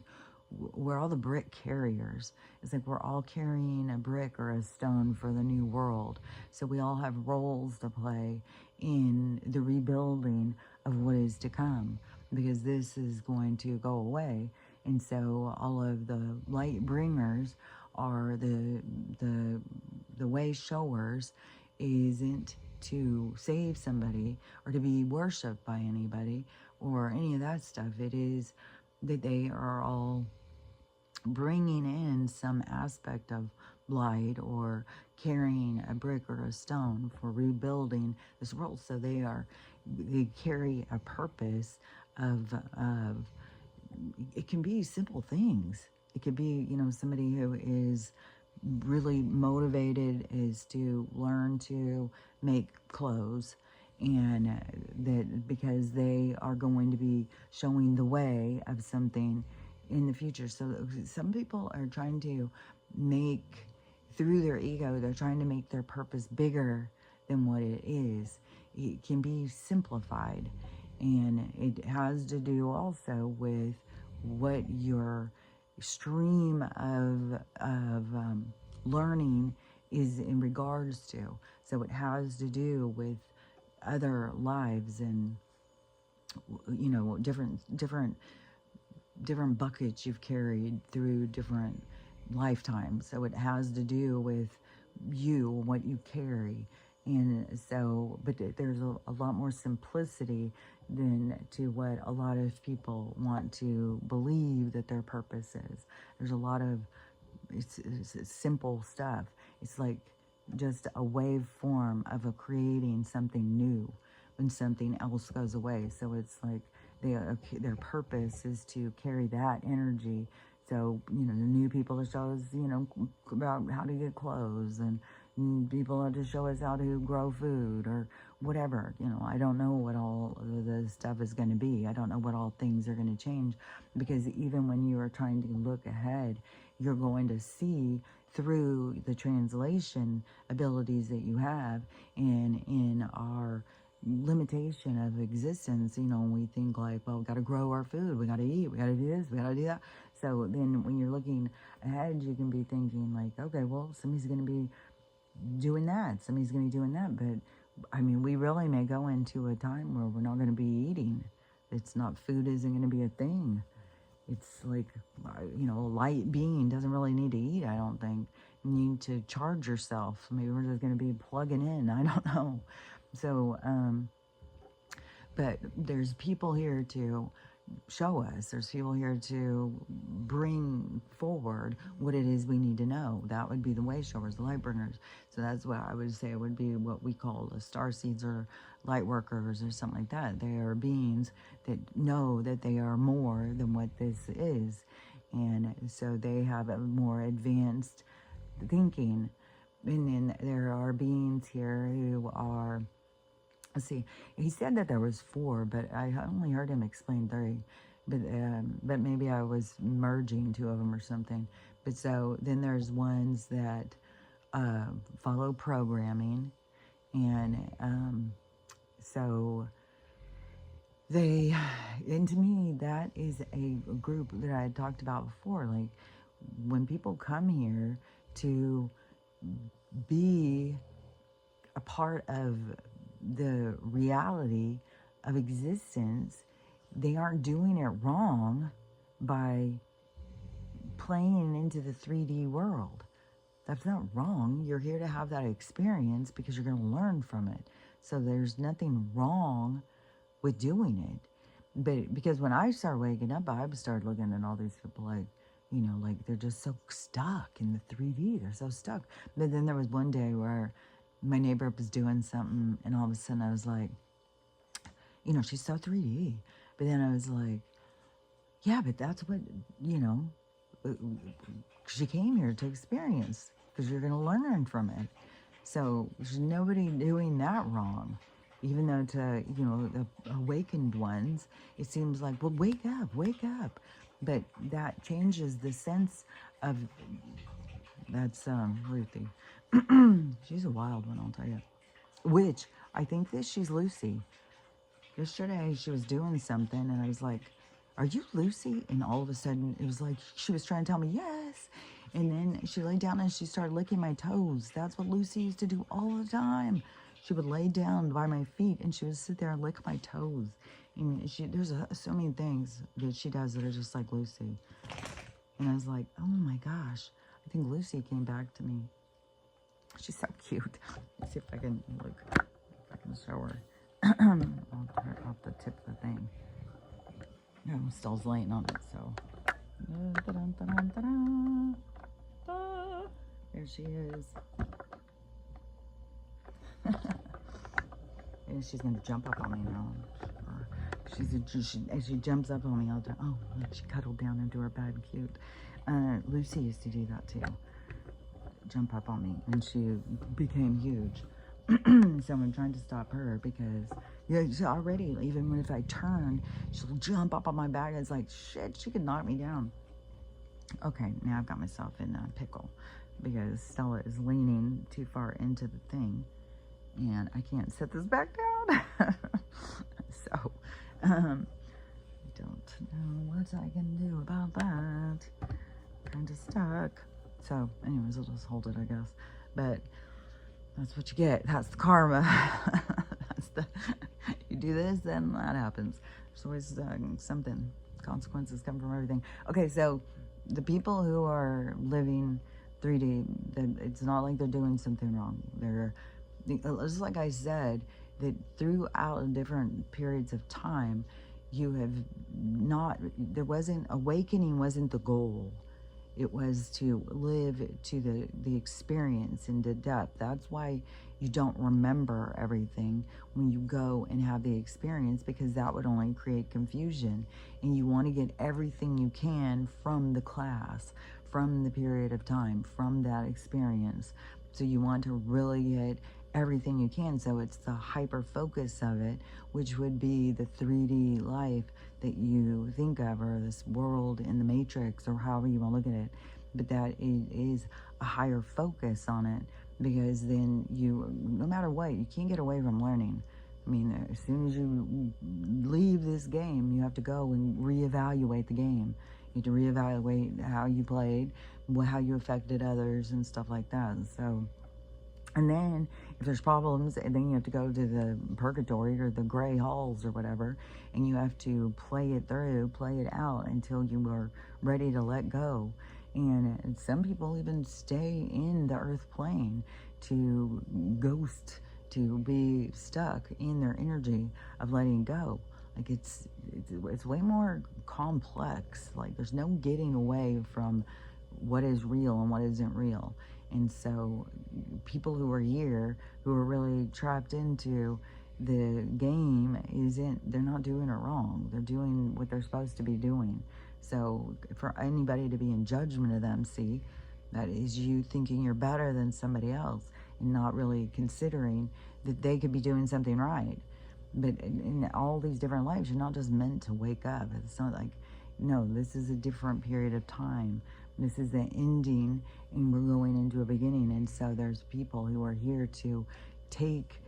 we're all the brick carriers. It's like we're all carrying a brick or a stone for the new world. So we all have roles to play in the rebuilding of what is to come, because this is going to go away. And so all of the light bringers are the way showers, isn't to save somebody or to be worshipped by anybody or any of that stuff. It is that they are all bringing in some aspect of light, or carrying a brick or a stone for rebuilding this world. So they carry a purpose of it can be simple things. It could be, somebody who is really motivated is to learn to make clothes, and that because they are going to be showing the way of something in the future. So some people are trying to make, through their ego, they're trying to make their purpose bigger than what it is. It can be simplified, and it has to do also with what your stream of learning is in regards to. So it has to do with other lives, and different different buckets you've carried through different lifetimes. So it has to do with you, what you carry. And so, but there's a lot more simplicity than to what a lot of people want to believe that their purpose is. There's a lot of, it's simple stuff. It's like just a waveform of creating something new when something else goes away. So it's like their purpose is to carry that energy. So, you know, the new people to show us, you know, about how to get clothes, and people to show us how to grow food or whatever. You know, I don't know what all of the stuff is going to be. I don't know what all things are going to change, because even when you are trying to look ahead, you're going to see through the translation abilities that you have, and in our limitation of existence, you know, we think like, well, we got to grow our food, we got to eat, we got to do this, we got to do that. So then when you're looking ahead, you can be thinking like, okay, well, somebody's going to be doing that, somebody's going to be doing that. But I mean, we really may go into a time where we're not going to be eating. It's not, food isn't going to be a thing. It's like, you know, a light being doesn't really need to eat, I don't think. You need to charge yourself. Maybe we're just going to be plugging in. I don't know. So, but there's people here to show us. There's people here to bring forward what it is we need to know. That would be the way showers, the light bringers. So that's what I would say. It would be what we call the star seeds or light workers or something like that. They are beings that know that they are more than what this is. And so they have a more advanced thinking. And then there are beings here who are, let's see, he said that there was 4, but I only heard him explain 3. But maybe I was merging 2 of them or something. But so then there's ones that follow programming, and so they, and to me, that is a group that I had talked about before. Like, when people come here to be a part of the reality of existence, they aren't doing it wrong by playing into the 3D world. That's not wrong. You're here to have that experience because you're going to learn from it. So there's nothing wrong with doing it. But because when I started waking up, I started looking at all these people like, you know, like they're just so stuck in the 3D. They're so stuck. But then there was one day where my neighbor was doing something, and all of a sudden I was like, you know, she's so 3D. But then I was like, yeah, but that's what, you know, she came here to experience, because you're going to learn from it. So there's nobody doing that wrong. Even though to, you know, the awakened ones, it seems like, well, wake up, wake up. But that changes the sense of, that's Ruthie. She's a wild one, I'll tell you. Which, I think that she's Lucy. Yesterday, she was doing something, and I was like, are you Lucy? And all of a sudden, it was like, she was trying to tell me yes. And then she laid down and she started licking my toes. That's what Lucy used to do all the time. She would lay down by my feet, and she would sit there and lick my toes. And there's so many things that she does that are just like Lucy. And I was like, oh my gosh, I think Lucy came back to me. She's so cute. Let's see if I can look, if I can show her. Off the tip of the thing. No, I'm still laying on it, so. There she is. And she's gonna jump up on me now. She jumps up on me all the time. Oh, look, she cuddled down into her bed, cute. Lucy used to do that too. Jump up on me, and she became huge. So I'm trying to stop her because, yeah, she's already, even if I turn, she'll jump up on my back. It's like, shit, she could knock me down. Okay, now I've got myself in a pickle because Stella is leaning too far into the thing, and I can't set this back down. So, I don't know what I can do about that. Kind of stuck. So, anyways, I'll just hold it, I guess. But that's what you get. That's the karma. That's the, you do this, then that happens. There's always something. Consequences come from everything. Okay, so the people who are living 3D, it's not like they're doing something wrong. They're, just like I said, that throughout different periods of time, you have not, there wasn't, awakening wasn't the goal. It was to live to the experience and the depth. That's why you don't remember everything when you go and have the experience, because that would only create confusion. And you want to get everything you can from the class, from the period of time, from that experience. So you want to really get everything you can. So it's the hyper focus of it, which would be the 3D life that you think of, or this world in the Matrix, or however you want to look at it. But that it is a higher focus on it, because then you, no matter what, you can't get away from learning. I mean, as soon as you leave this game, you have to go and reevaluate the game. You have to reevaluate how you played, how you affected others, and stuff like that. So, and then if there's problems, and then you have to go to the purgatory or the gray halls or whatever, and you have to play it through, play it out until you are ready to let go. And some people even stay in the earth plane to ghost, to be stuck in their energy of letting go. Like it's way more complex. Like there's no getting away from what is real and what isn't real. And so people who are here, who are really trapped into the game, they're not doing it wrong. They're doing what they're supposed to be doing. So for anybody to be in judgment of them, see, that is you thinking you're better than somebody else and not really considering that they could be doing something right. But in all these different lives, you're not just meant to wake up. It's not like, no, this is a different period of time. This is the ending, and we're going into a beginning. And so there's people who are here to take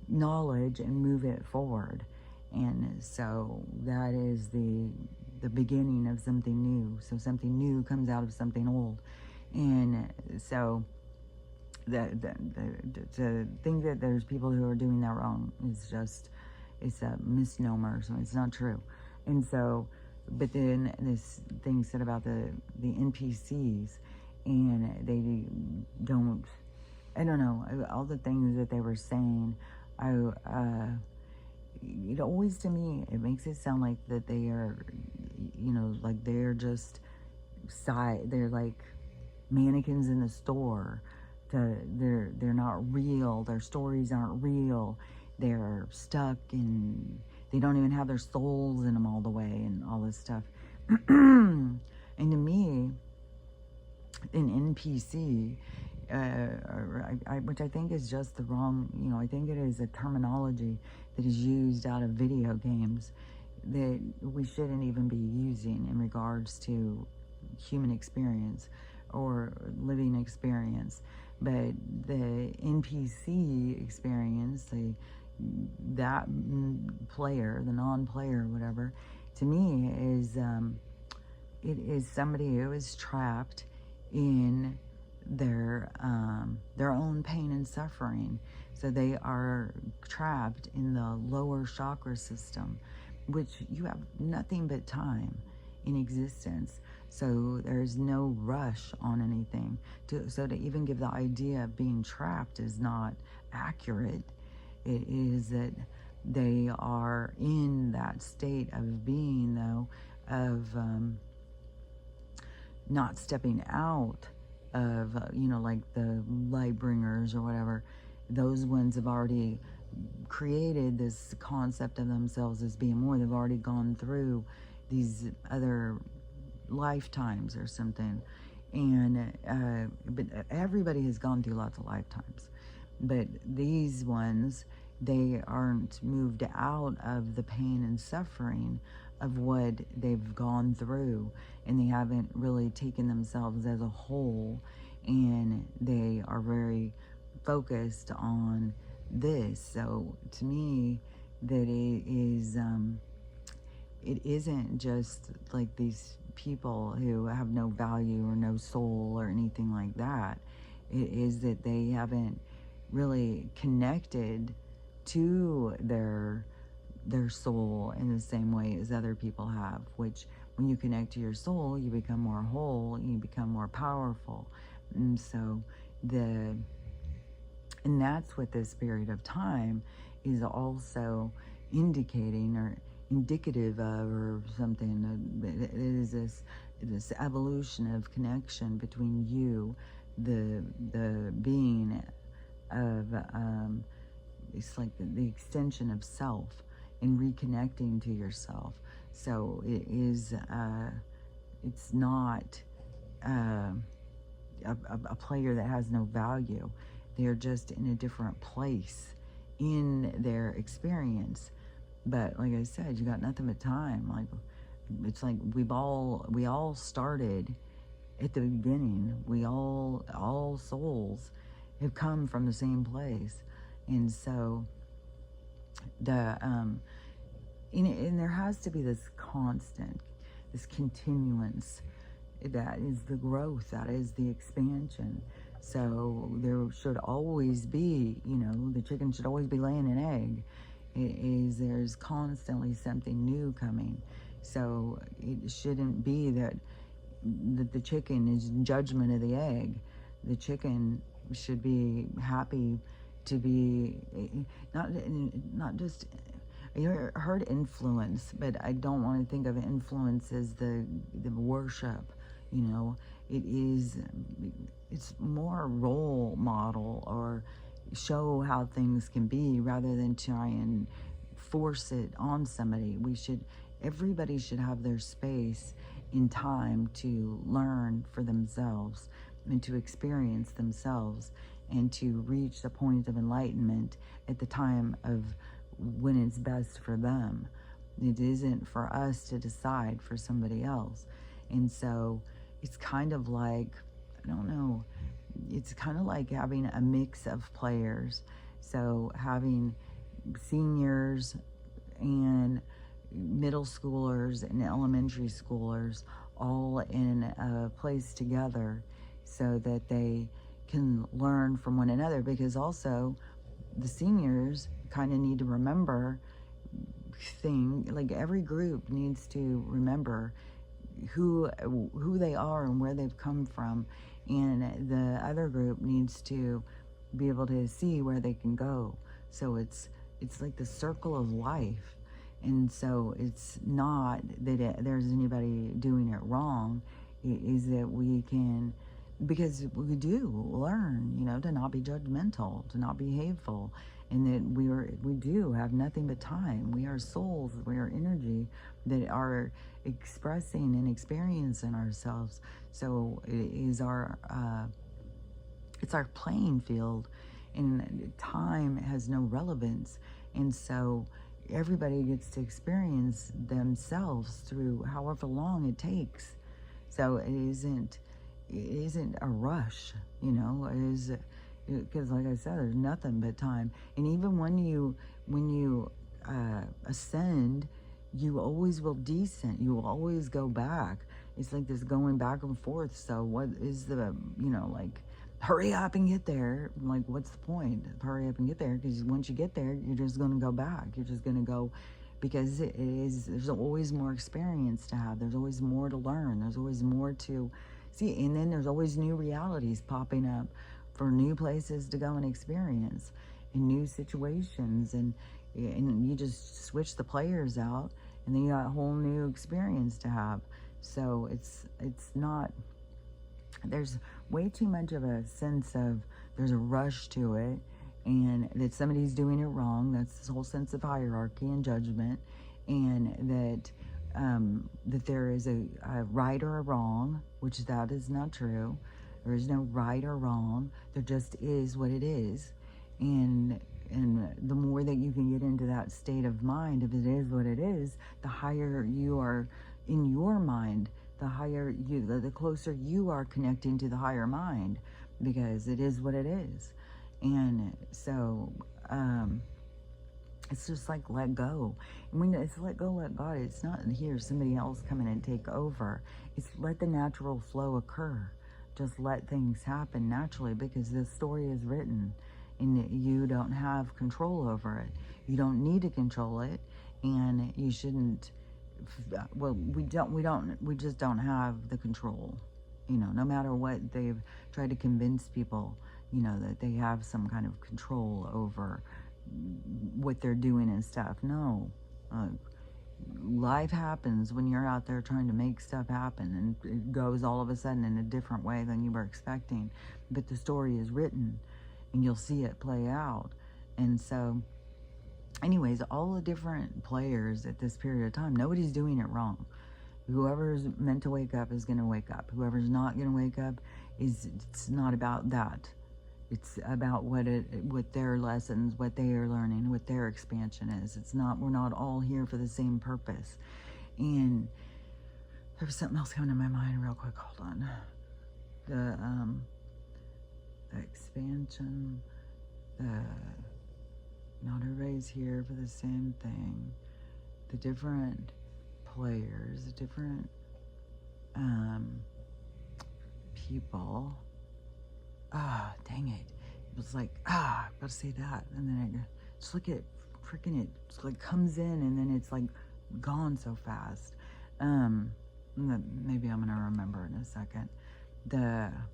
knowledge and move it forward. And so that is the beginning of something new. So something new comes out of something old. And so to think that there's people who are doing that wrong is just, it's a misnomer. So it's not true. And so, but then this thing said about the NPCs, and they don't, I don't know, all the things that they were saying, it always, to me, it makes it sound like that they are, you know, like they're just they're like mannequins in the store. They're not real. Their stories aren't real. They're stuck in, they don't even have their souls in them all the way, and all this stuff. And to me, an NPC, which I think is just the wrong, you know, I think it is a terminology that is used out of video games that we shouldn't even be using in regards to human experience or living experience. But the NPC experience, that player, the non-player, whatever, to me is it is somebody who is trapped in their own pain and suffering. So they are trapped in the lower chakra system, which you have nothing but time in existence. So there's no rush on anything. So to even give the idea of being trapped is not accurate. It is that they are in that state of being, though, of not stepping out of, you know, like the light bringers or whatever. Those ones have already created this concept of themselves as being more. They've already gone through these other lifetimes or something. And but everybody has gone through lots of lifetimes. But these ones, they aren't moved out of the pain and suffering of what they've gone through, and they haven't really taken themselves as a whole, and they are very focused on this. So to me, that it isn't just like these people who have no value or no soul or anything like that. It is that they haven't really connected to their their soul in the same way as other people have, which when you connect to your soul, you become more whole, you become more powerful. And so and that's what this period of time is also indicating or indicative of, or something. It is this evolution of connection between you, the being of, it's like the extension of self, and reconnecting to yourself. So it is, it's not a player that has no value. They're just in a different place in their experience. But like I said, you got nothing but time. Like, it's like we all started at the beginning. We all souls have come from the same place. And so and there has to be this constant, this continuance. That is the growth, that is the expansion. So there should always be, the chicken should always be laying an egg. There's constantly something new coming. So it shouldn't be that the chicken is judgment of the egg. The chicken should be happy to be, not just, you heard influence, but I don't want to think of influence as the worship. It's more role model, or show how things can be, rather than try and force it on somebody. Everybody should have their space in time to learn for themselves and to experience themselves and to reach the point of enlightenment at the time of when it's best for them. It isn't for us to decide for somebody else. And so it's kind of like, I don't know, it's kind of like having a mix of players. So having seniors and middle schoolers and elementary schoolers all in a place together, so that they can learn from one another. Because also the seniors kind of need to remember like every group needs to remember who they are and where they've come from, and the other group needs to be able to see where they can go. So it's like the circle of life. And so it's not that there's anybody doing it wrong. It is that we can, because we do learn, to not be judgmental, to not be hateful, and that we do have nothing but time. We are souls, we are energy that are expressing and experiencing ourselves. So it is it's our playing field, and time has no relevance. And so everybody gets to experience themselves through however long it takes. So it isn't a rush, it is, because like I said, there's nothing but time. And even when you ascend, you always will descend. You will always go back. It's like this going back and forth. So what is the, like, hurry up and get there? Like, what's the point? Hurry up and get there, because once you get there, you're just going to go back. You're just going to go, because there's always more experience to have. There's always more to learn. There's always more to see. And then there's always new realities popping up for new places to go and experience, and new situations. And you just switch the players out, and then you got a whole new experience to have. So it's not, there's way too much of a sense of there's a rush to it, and that somebody's doing it wrong. That's this whole sense of hierarchy and judgment, and that there is a right or a wrong, which that is not true. There is no right or wrong. There just is what it is. And the more that you can get into that state of mind, if it is what it is, the higher you are in your mind, the closer you are connecting to the higher mind, because it is what it is. And so it's just like let go. And when it's let go, let God, it's not here somebody else come in and take over. It's let the natural flow occur. Just let things happen naturally, because the story is written and you don't have control over it. You don't need to control it. and you shouldn't. Well, we just don't have the control. No matter what they've tried to convince people, that they have some kind of control over what they're doing and stuff. No. Life happens when you're out there trying to make stuff happen, and it goes all of a sudden in a different way than you were expecting. But the story is written, and you'll see it play out. And so, anyways, all the different players at this period of time, nobody's doing it wrong. Whoever's meant to wake up is going to wake up. Whoever's not going to wake up, it's not about that. It's about what their lessons, what they are learning, what their expansion is. We're not all here for the same purpose. And there was something else coming to my mind real quick. Hold on. The expansion, not everybody's here for the same thing. The different players, the different people. Dang it. It was like, I gotta say that. And then I just look at freaking it. Just like comes in and then it's like gone so fast. Maybe I'm gonna remember in a second.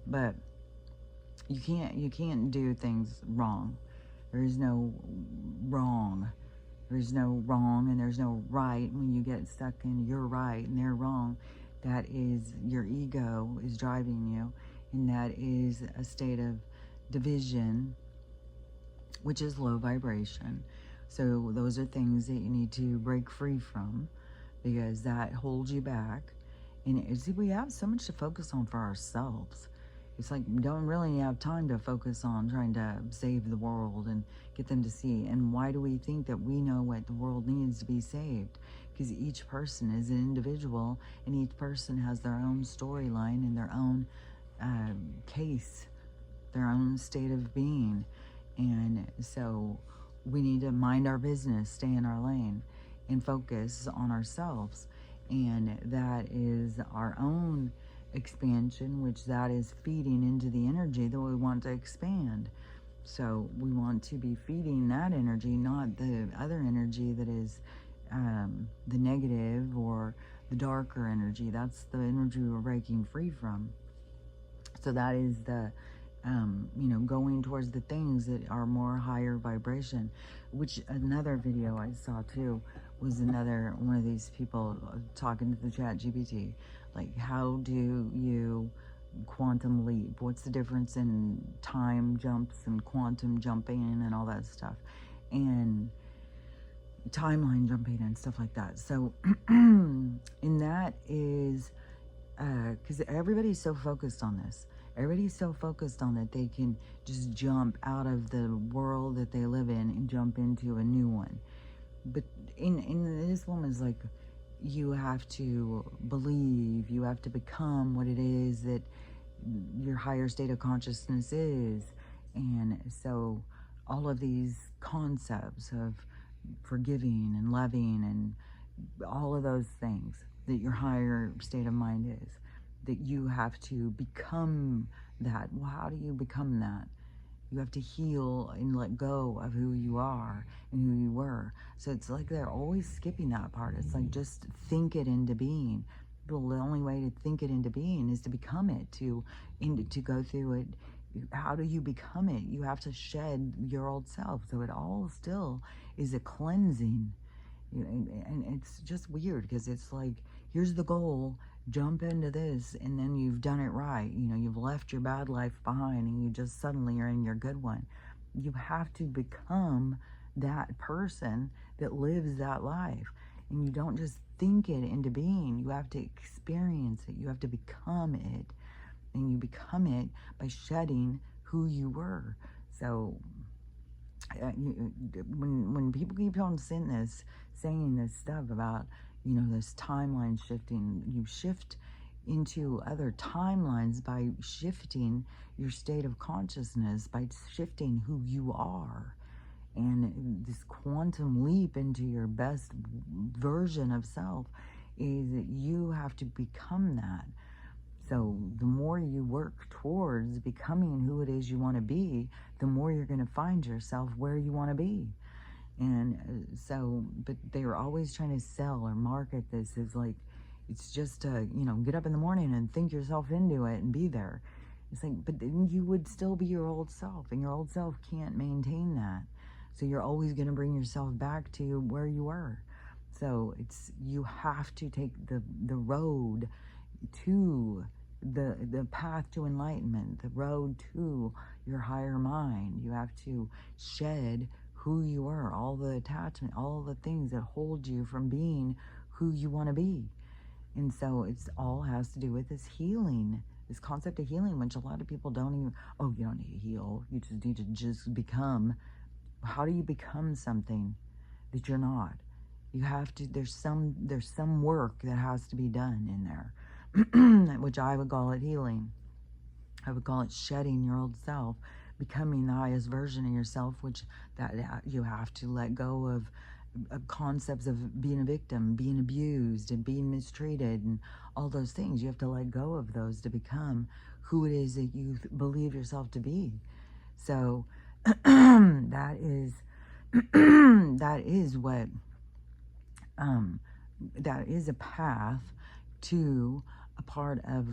But you can't do things wrong. There is no wrong. There's no wrong and there's no right. When you get stuck in you're right and they're wrong, that is your ego is driving you. And that is a state of division, which is low vibration. So those are things that you need to break free from, because that holds you back. And we have so much to focus on for ourselves. It's like we don't really have time to focus on trying to save the world and get them to see. And why do we think that we know what the world needs to be saved? Because each person is an individual, and each person has their own storyline and their own case, their own state of being. And so we need to mind our business, stay in our lane, and focus on ourselves. And that is our own expansion, which that is feeding into the energy that we want to expand. So we want to be feeding that energy, not the other energy that is the negative or the darker energy. That's the energy we're breaking free from. So that is the, going towards the things that are more higher vibration, which another video I saw too was another one of these people talking to the ChatGPT, like, how do you quantum leap? What's the difference in time jumps and quantum jumping and all that stuff, and timeline jumping and stuff like that. So, and that is, because everybody's so focused on this. Everybody's so focused on that they can just jump out of the world that they live in and jump into a new one. But in this woman's like, you have to believe, you have to become what it is that your higher state of consciousness is. And so all of these concepts of forgiving and loving and all of those things that your higher state of mind is, that you have to become that. Well, how do you become that? You have to heal and let go of who you are and who you were. So it's like they're always skipping that part. It's like, just think it into being. Well, the only way to think it into being is to become it, to go through it. How do you become it? You have to shed your old self. So it all still is a cleansing. And it's just weird, because it's like, here's the goal, jump into this, and then you've done it right. You've left your bad life behind, and you just suddenly are in your good one. You have to become that person that lives that life. And you don't just think it into being. You have to experience it. You have to become it. And you become it by shedding who you were. So when people keep on saying this stuff about, this timeline shifting, you shift into other timelines by shifting your state of consciousness, by shifting who you are. And this quantum leap into your best version of self is that you have to become that. So the more you work towards becoming who it is you want to be, the more you're going to find yourself where you want to be. And so, but they were always trying to sell or market this as like, it's just to, get up in the morning and think yourself into it and be there. It's like, but then you would still be your old self, and your old self can't maintain that. So you're always going to bring yourself back to where you were. So you have to take the road to the path to enlightenment, the road to your higher mind. You have to shed who you are, all the attachment, all the things that hold you from being who you want to be. And so it's all has to do with this healing, this concept of healing, which a lot of people don't even, oh, you don't need to heal. You just need to just become. How do you become something that you're not? You have to, there's some work that has to be done in there, which I would call it healing. I would call it shedding your old self, becoming the highest version of yourself, which that you have to let go of concepts of being a victim, being abused, and being mistreated, and all those things. You have to let go of those to become who it is that you believe yourself to be. So that is that is what that is a path to a part of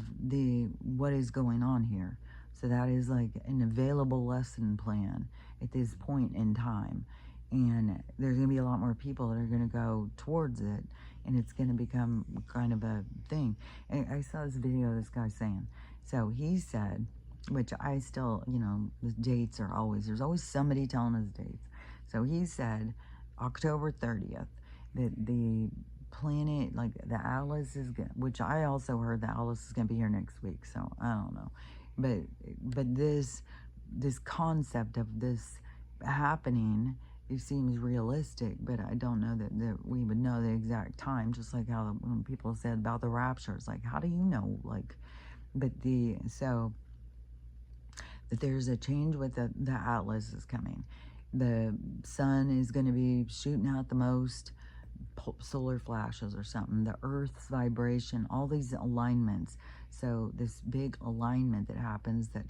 what is going on here. So that is like an available lesson plan at this point in time. And there's going to be a lot more people that are going to go towards it, and it's going to become kind of a thing. And I saw this video of this guy saying, so he said, which I still, the dates are always, there's always somebody telling us dates. So he said October 30th, that the planet, like the Atlas is, which I also heard the Atlas is going to be here next week, so I don't know. But this concept of this happening, it seems realistic, but I don't know that we would know the exact time, just like how when people said about the rapture, it's like, how do you know? Like, but so that there's a change with the Atlas is coming. The sun is going to be shooting out the most solar flashes or something, the earth's vibration, all these alignments. So this big alignment that happens that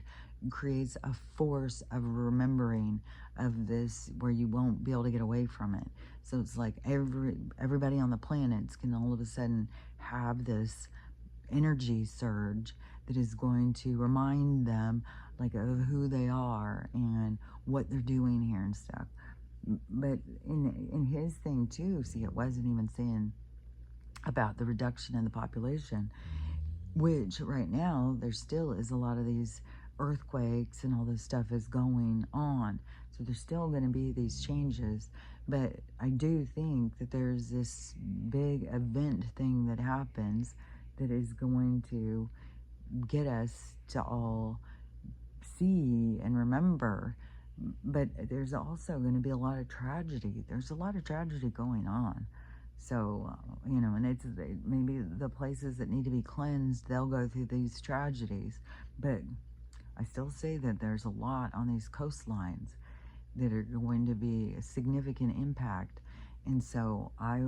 creates a force of remembering of this where you won't be able to get away from it. So it's like everybody on the planets can all of a sudden have this energy surge that is going to remind them like of who they are and what they're doing here and stuff. But in his thing too, see, it wasn't even saying about the reduction in the population, which right now there still is a lot of these earthquakes and all this stuff is going on. So there's still going to be these changes. But I do think that there's this big event thing that happens that is going to get us to all see and remember. But there's also going to be a lot of tragedy. There's a lot of tragedy going on. So, and it's maybe the places that need to be cleansed, they'll go through these tragedies. But I still say that there's a lot on these coastlines that are going to be a significant impact. And so I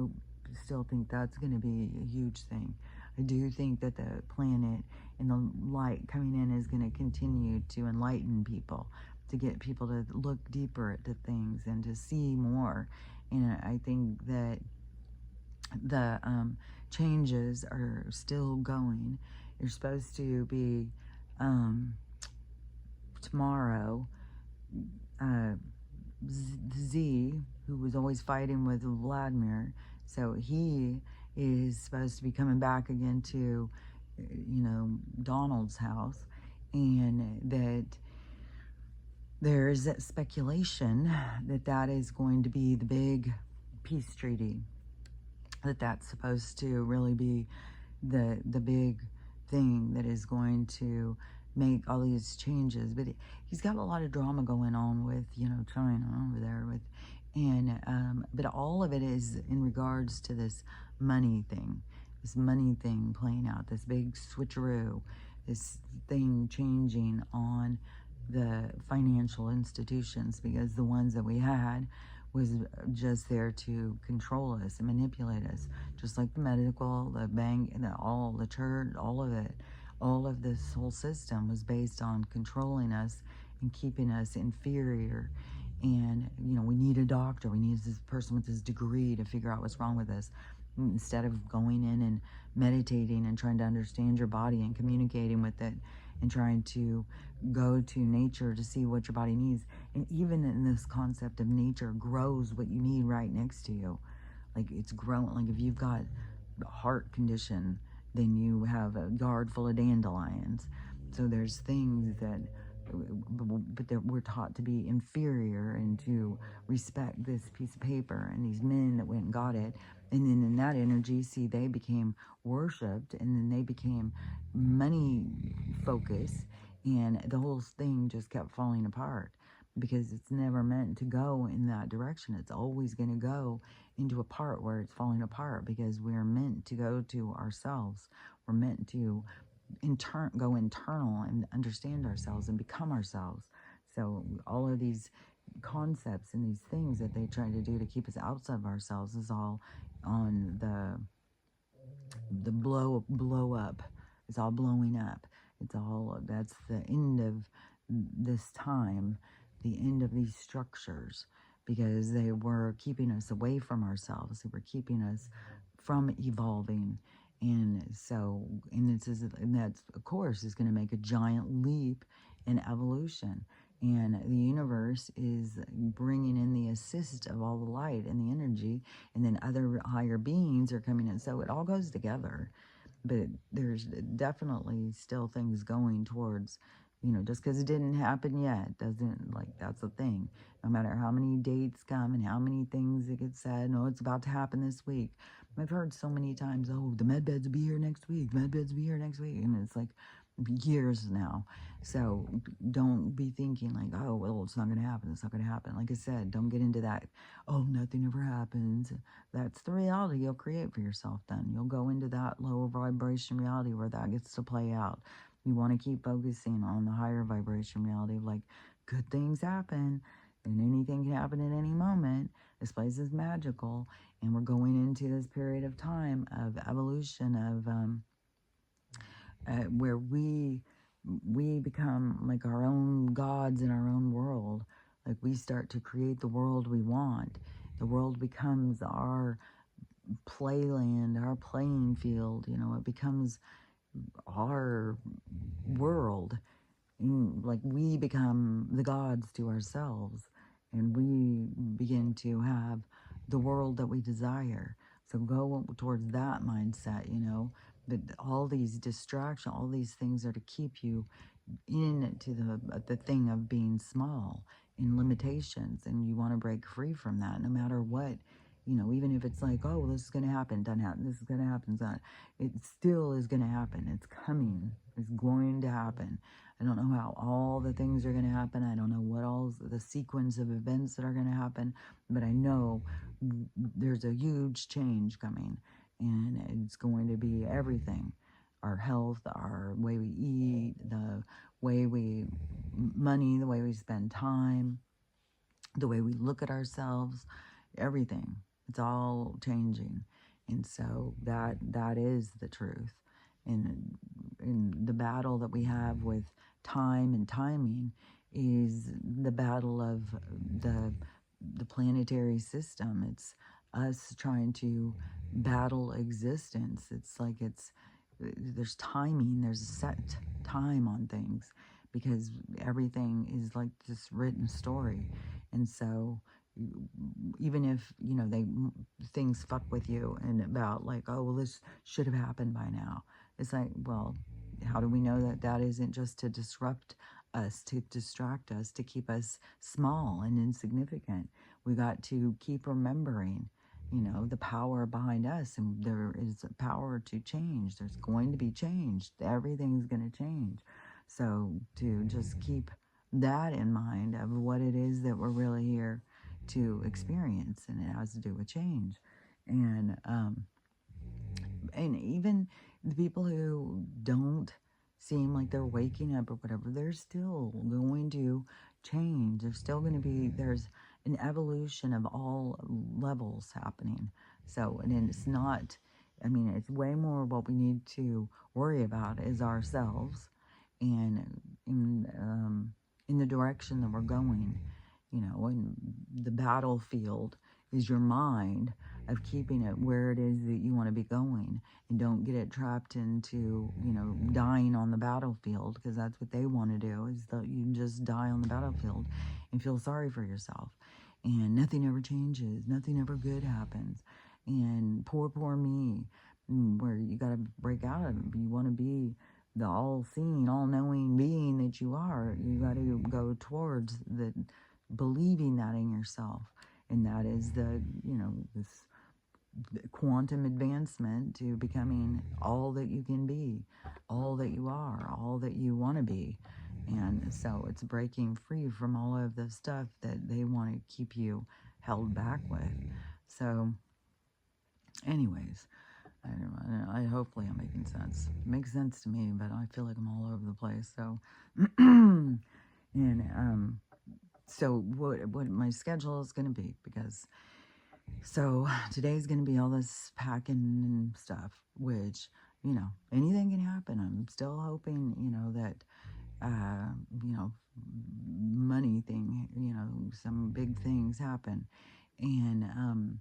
still think that's going to be a huge thing. I do think that the planet and the light coming in is going to continue to enlighten people, to get people to look deeper into things and to see more. And I think that the changes are still going. You're supposed to be tomorrow, Z, who was always fighting with Vladimir, so he is supposed to be coming back again to, Donald's house, and that there's speculation that that is going to be the big peace treaty, that's supposed to really be the big thing that is going to make all these changes. But he's got a lot of drama going on with, China over there with, and but all of it is in regards to this money thing playing out, this big switcheroo, this thing changing on the financial institutions, because the ones that we had was just there to control us and manipulate us, just like the medical, the bank, and all the church, all of it. All of this whole system was based on controlling us and keeping us inferior And, you know, we need a doctor. We need this person with this degree to figure out what's wrong with us. Instead of going in and meditating and trying to understand your body and communicating with it and trying to go to nature to see what your body needs. And even in this concept of nature grows what you need right next to you. Like it's growing. Like if you've got a heart condition, then you have a yard full of dandelions. So there's things that, but that we're taught to be inferior and to respect this piece of paper and these men that went and got it. And then in that energy, see, they became worshipped, and then they became money focused, and the whole thing just kept falling apart because it's never meant to go in that direction. It's always going to go into a part where it's falling apart because we're meant to go to ourselves. We're meant to go internal and understand ourselves and become ourselves. So all of these concepts and these things that they try to do to keep us outside of ourselves is all on the blow up. It's all blowing up. It's all, that's the end of this time, the end of these structures, because they were keeping us away from ourselves. They were keeping us from evolving. And so, and that's, of course, is going to make a giant leap in evolution. And the universe is bringing in the assist of all the light and the energy, and then other higher beings are coming in. So it all goes together. But there's definitely still things going towards, you know, just because it didn't happen yet doesn't, like, that's the thing. No matter how many dates come and how many things it gets said, no, it's about to happen this week. I've heard so many times, oh, the med beds will be here next week, med beds will be here next week. And it's like years now. So don't be thinking like, oh, well, it's not going to happen. It's not going to happen. Like I said, don't get into that, oh, nothing ever happens. That's the reality you'll create for yourself then. You'll go into that lower vibration reality where that gets to play out. You want to keep focusing on the higher vibration reality of like, good things happen and anything can happen at any moment. This place is magical. And we're going into this period of time of evolution of where we become like our own gods in our own world. Like we start to create the world we want. The world becomes our playland, our playing field. You know, it becomes our world. And like we become the gods to ourselves, and we begin to have the world that we desire. So go towards that mindset, you know. But all these distractions, all these things are to keep you into the thing of being small in limitations, and you want to break free from that no matter what. You know, even if it's like, oh, well, this is going to happen, doesn't happen, this is going to happen, it still is going to happen. It's coming. It's going to happen. I don't know how all the things are going to happen. I don't know what all the sequence of events that are going to happen, but I know there's a huge change coming, and it's going to be everything. Our health, our way we eat, the way we, money, the way we spend time, the way we look at ourselves, everything. It's all changing. And so that is the truth. And in the battle that we have with time and timing is the battle of the planetary system. It's us trying to battle existence. It's like there's timing, there's a set time on things because everything is like this written story. And so even if, you know, things fuck with you and about like, oh, well, this should have happened by now. It's like, well, how do we know that that isn't just to disrupt us, to distract us, to keep us small and insignificant? We got to keep remembering, you know, the power behind us, and there is a power to change. There's going to be change. Everything's going to change. So to just keep that in mind of what it is that we're really here to experience, and it has to do with change. And even the people who don't seem like they're waking up or whatever, they're still going to change. There's still going to be, there's an evolution of all levels happening. So, and it's not, I mean, it's way more what we need to worry about is ourselves and in the direction that we're going. and the battlefield is your mind of keeping it where it is that you want to be going, and don't get it trapped into, dying on the battlefield, because that's what they want to do, is that you just die on the battlefield and feel sorry for yourself. And nothing ever changes, nothing ever good happens. And poor me, where you got to break out of it. You want to be the all-seeing, all-knowing being that you are. You got to go towards the believing that in yourself. And that is this quantum advancement to becoming all that you can be, all that you are, all that you want to be. And so it's breaking free from all of the stuff that they want to keep you held back with. So anyways, I hopefully I'm making sense. It makes sense to me, but I feel like I'm all over the place. So, and so what my schedule is going to be, because so today's going to be all this packing and stuff, which, anything can happen. I'm still hoping, that, money thing, some big things happen. And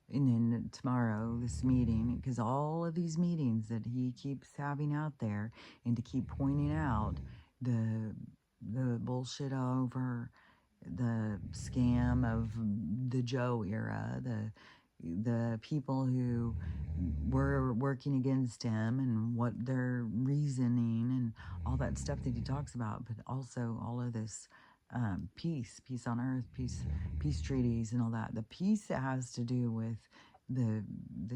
then tomorrow, this meeting, because all of these meetings that he keeps having out there, and to keep pointing out the bullshit over the scam of the Joe era, the people who were working against him, and what their reasoning and all that stuff that he talks about, but also all of this peace on earth, peace treaties and all that. The peace that has to do with the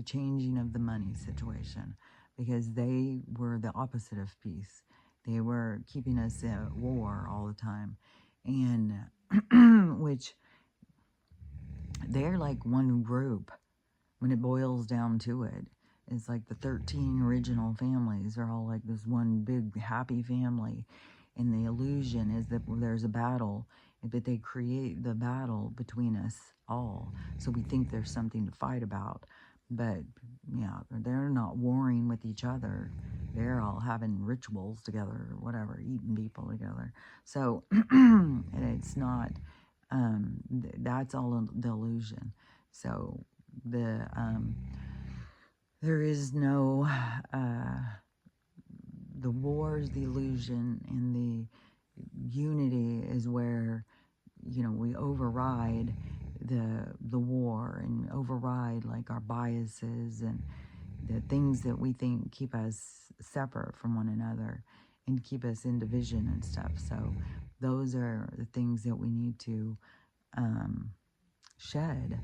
changing of the money situation, because they were the opposite of peace. They were keeping us at war all the time, and which they're like one group when it boils down to it. It's like the 13 original families are all like this one big happy family. And the illusion is that there's a battle, but they create the battle between us all. So we think there's something to fight about. But yeah, they're not warring with each other. They're all having rituals together or whatever, eating people together. So and it's not, that's all the illusion. So there is no, the war is the illusion, and the unity is where, we override the war, and override like our biases and the things that we think keep us separate from one another and keep us in division and stuff. So those are the things that we need to shed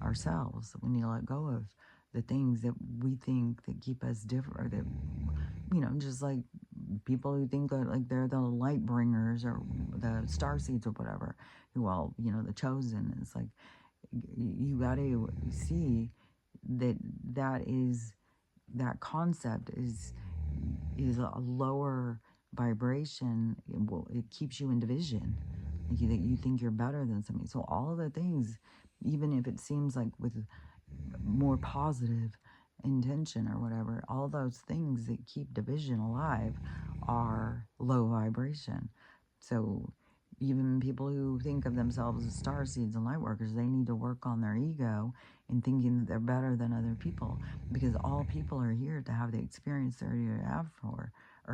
ourselves. We need to let go of the things that we think that keep us different, or that, just like people who think that like they're the light bringers or the star seeds or whatever, who all, the chosen. It's like, you got to see that concept is a lower vibration. It keeps you in division, like that you think you're better than somebody. So all of the things, even if it seems like with more positive intention or whatever, all those things that keep division alive are low vibration. So even people who think of themselves as star seeds and light workers, they need to work on their ego and thinking that they're better than other people, because all people are here to have the experience they're here to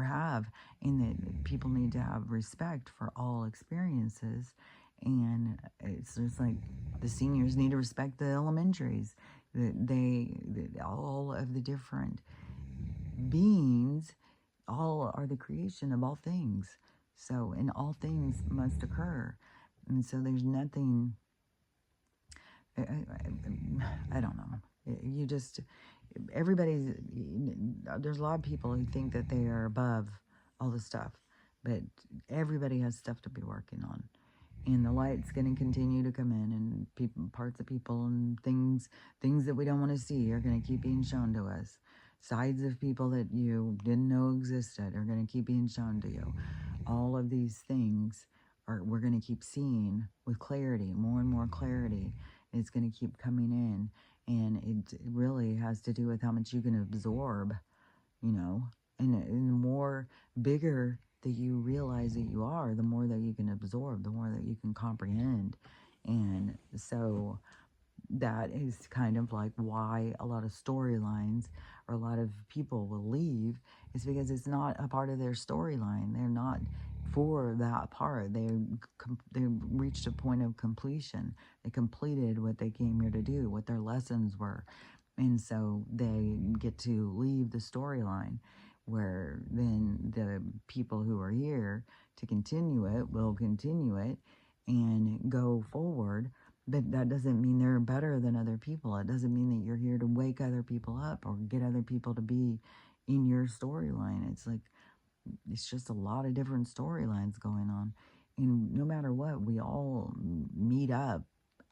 have and that people need to have respect for all experiences. And it's just like the seniors need to respect the elementaries, that all of the different beings, all are the creation of all things. So, and all things must occur. And so there's nothing, I don't know. You just, there's a lot of people who think that they are above all the stuff, but everybody has stuff to be working on. And the light's going to continue to come in, and parts of people and things that we don't want to see are going to keep being shown to us. Sides of people that you didn't know existed are going to keep being shown to you. All of these things we're going to keep seeing with clarity, more and more clarity. It's going to keep coming in, and it really has to do with how much you can absorb, and more bigger that you realize that you are, the more that you can absorb, the more that you can comprehend. And so that is kind of like why a lot of storylines or a lot of people will leave, is because it's not a part of their storyline. They're not for that part. They reached a point of completion. They completed what they came here to do, what their lessons were. And so they get to leave the storyline, where then the people who are here to continue it will continue it and go forward. But that doesn't mean they're better than other people. It doesn't mean that you're here to wake other people up or get other people to be in your storyline. It's just a lot of different storylines going on. And no matter what, we all meet up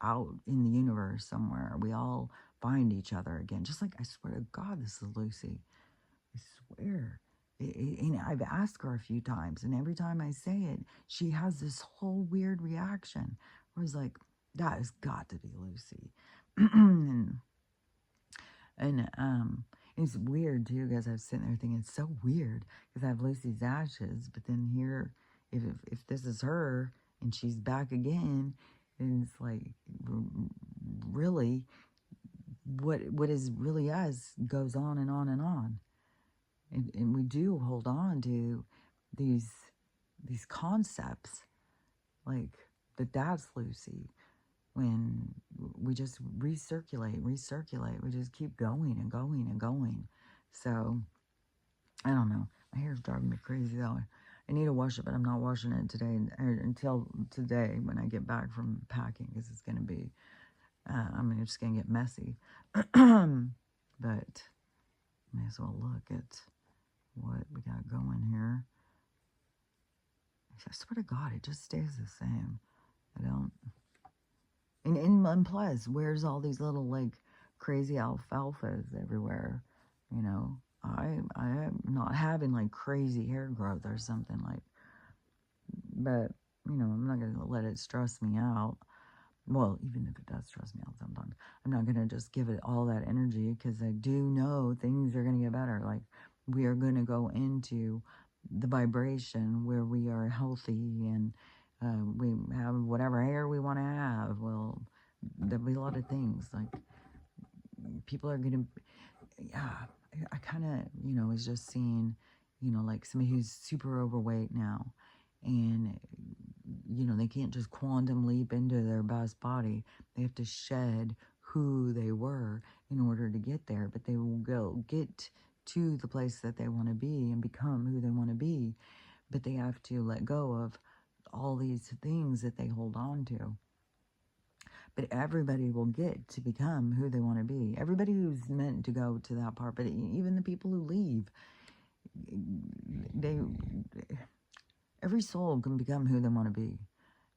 out in the universe somewhere. We all find each other again. Just like, I swear to God, this is Lucy. I swear. And I've asked her a few times, and every time I say it, she has this whole weird reaction where it's like, that has got to be Lucy. and it's weird too, because I was sitting there thinking, it's so weird because I have Lucy's ashes, but then here, if this is her and she's back again, and it's like, really, what is really us goes on and on and on. And we do hold on to these concepts, like that's Lucy. When we just recirculate, we just keep going and going and going. So, I don't know. My hair's driving me crazy though. I need to wash it, but I'm not washing it today until today when I get back from packing, because it's going to be, it's just going to get messy. But may as well look at what we got going here. I swear to God, it just stays the same. I don't. And plus, where's all these little, like, crazy alfalfas everywhere? You know, I am not having, like, crazy hair growth or something, like, but, you know, I'm not going to let it stress me out. Well, even if it does stress me out sometimes, I'm not going to just give it all that energy, because I do know things are going to get better. Like, we are going to go into the vibration where we are healthy, and we have whatever hair we want to have. Well, there'll be a lot of things. Like, people are going to, yeah, I kind of, you know, is just seeing, you know, like somebody who's super overweight now, and, you know, they can't just quantum leap into their best body. They have to shed who they were in order to get there, but they will get to the place that they want to be and become who they want to be, but they have to let go of all these things that they hold on to. But everybody will get to become who they want to be. Everybody who's meant to go to that part, but even the people who leave, every soul can become who they want to be.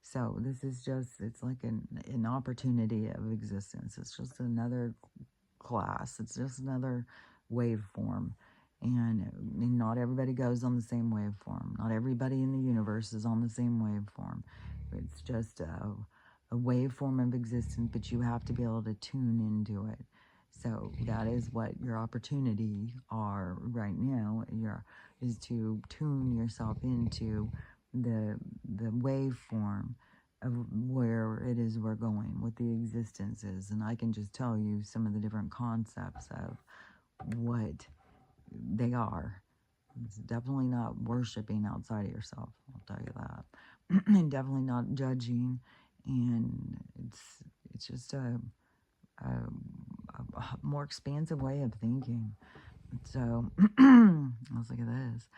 So this is just, it's like an opportunity of existence. It's just another class. It's just another waveform. And not everybody goes on the same waveform. Not everybody in the universe is on the same waveform. It's just a waveform of existence, but you have to be able to tune into it. So that is what your opportunity are right now, is to tune yourself into the waveform of where it is we're going, what the existence is. And I can just tell you some of the different concepts of what they are. It's definitely not worshiping outside of yourself, I'll tell you that. And definitely not judging. And it's just a more expansive way of thinking. So, let's look at this.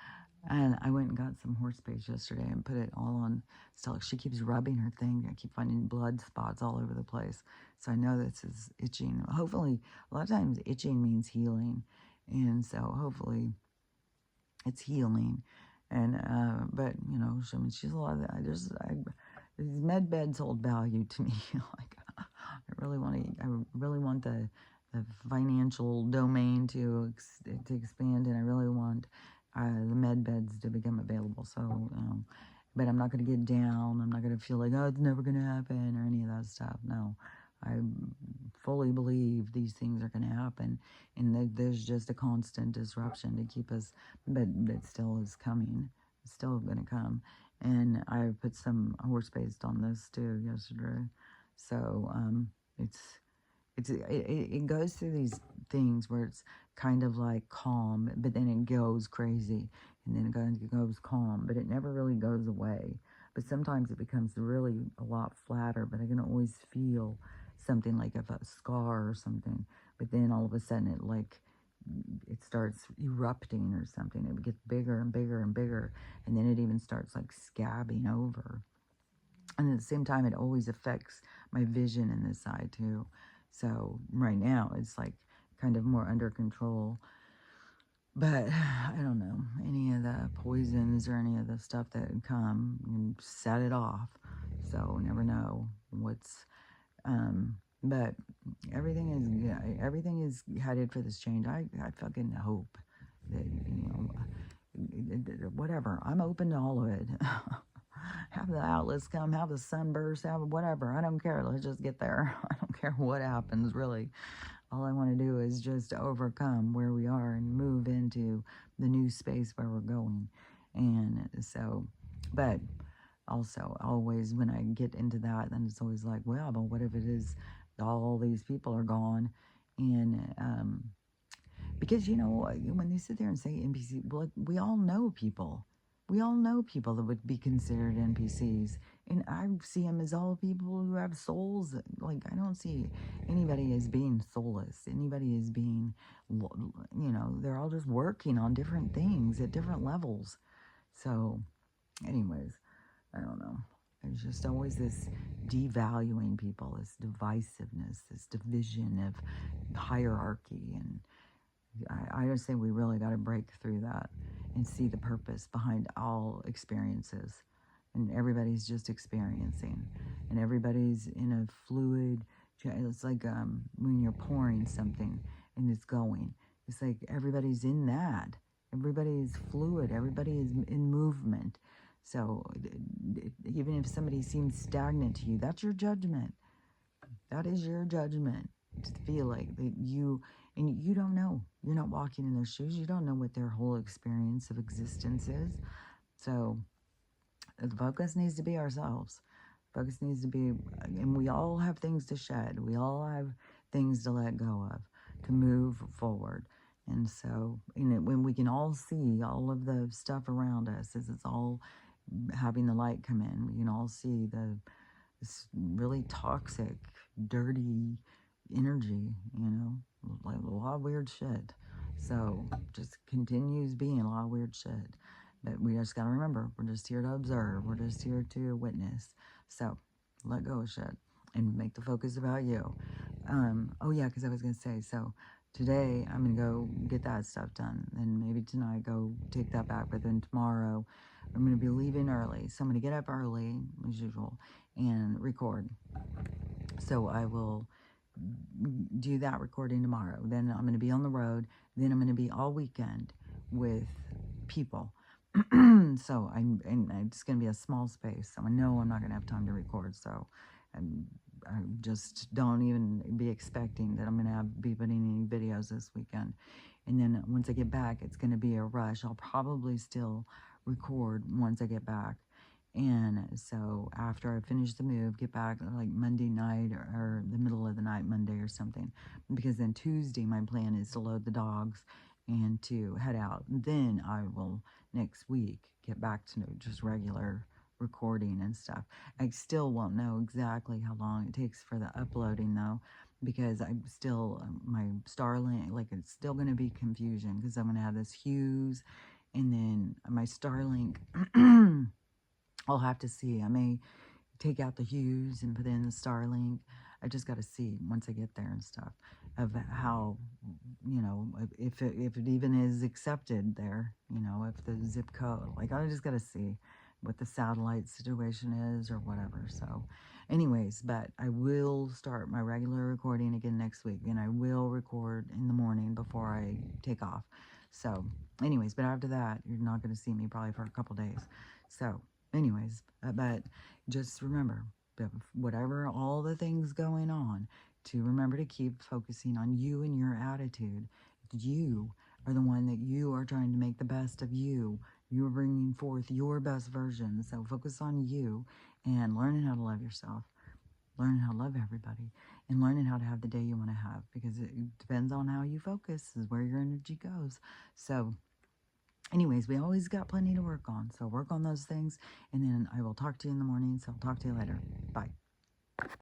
And I went and got some horse paste yesterday and put it all on. So she keeps rubbing her thing. I keep finding blood spots all over the place. So I know this is itching. Hopefully, a lot of times itching means healing. And so hopefully it's healing. And, but, you know, she's a lot of, these med beds hold value to me. Like, I really want the financial domain to expand, and I really want the med beds to become available. So, but I'm not going to get down. I'm not going to feel like, oh, it's never going to happen or any of that stuff. No, I fully believe these things are going to happen, and there's just a constant disruption to keep us, but it still is coming. still going to come. And I put some horse paste on this too yesterday. So it goes through these things where it's kind of like calm, but then it goes crazy, and then it goes calm, but it never really goes away. But sometimes it becomes really a lot flatter, but I can always feel something like a scar or something. But then all of a sudden it starts erupting or something. It gets bigger and bigger and bigger, and then it even starts like scabbing over. And at the same time, it always affects my vision in this side too. So right now, it's like kind of more under control. But I don't know, any of the poisons or any of the stuff that come, you set it off. So never know what's, but everything is headed for this change. I fucking hope that, whatever, I'm open to all of it. Have the outlets come, have the sunburst, have whatever. I don't care. Let's just get there. I don't care what happens, really. All I want to do is just overcome where we are and move into the new space where we're going. And so, but also, always when I get into that, then it's always like, well, but what if it is all these people are gone? And because, when they sit there and say NPC, well, we all know people. We all know people that would be considered NPCs. And I see them as all people who have souls. Like, I don't see anybody as being soulless. Anybody as being, they're all just working on different things at different levels. So, anyways, I don't know. There's just always this devaluing people, this divisiveness, this division of hierarchy. And I just think we really got to break through that and see the purpose behind all experiences. And everybody's just experiencing. And everybody's in a fluid, it's like when you're pouring something and it's going. It's like everybody's in that. Everybody is fluid. Everybody is in movement. So even if somebody seems stagnant to you, that's your judgment. That is your judgment. To feel like that and you don't know. You're not walking in their shoes. You don't know what their whole experience of existence is. So the focus needs to be ourselves. Focus needs to be, and we all have things to shed. We all have things to let go of, to move forward. And so, when we can all see all of the stuff around us as it's all having the light come in, we can all see this really toxic, dirty energy, like a lot of weird shit. So just continues being a lot of weird shit. But we just got to remember, we're just here to observe. We're just here to witness. So let go of shit and make the focus about you. Oh yeah, because I was going to say, so today I'm going to go get that stuff done. And maybe tonight go take that back. But then tomorrow I'm going to be leaving early. So I'm going to get up early, as usual, and record. So I will do that recording tomorrow. Then I'm going to be on the road. Then I'm going to be all weekend with people. So and it's going to be a small space. So I know I'm not going to have time to record. So I just don't even be expecting that I'm going to be putting any videos this weekend. And then once I get back, it's going to be a rush. I'll probably still record once I get back. And so after I finish the move, get back like Monday night or the middle of the night, Monday or something. Because then Tuesday, my plan is to load the dogs and to head out. Then I will, next week, get back to just regular recording and stuff. I still won't know exactly how long it takes for the uploading, though, because I'm still, my Starlink, like it's still going to be confusion because I'm going to have this Hughes and then my Starlink. I'll have to see. I may take out the Hughes and put in the Starlink. I just got to see once I get there and stuff of how, if it even is accepted there, if the zip code, like I just got to see what the satellite situation is or whatever. So anyways, but I will start my regular recording again next week, and I will record in the morning before I take off. So anyways, but after that, you're not going to see me probably for a couple days. So anyways, but just remember, whatever, all the things going on, to remember to keep focusing on you and your attitude. You are the one that you are trying to make the best of you, You're bringing forth your best version. So focus on you and learning how to love yourself, learning how to love everybody, and learning how to have the day you want to have, because it depends on how you focus is where your energy goes. So anyways, we always got plenty to work on. So work on those things, and then I will talk to you in the morning. So I'll talk to you later. Bye.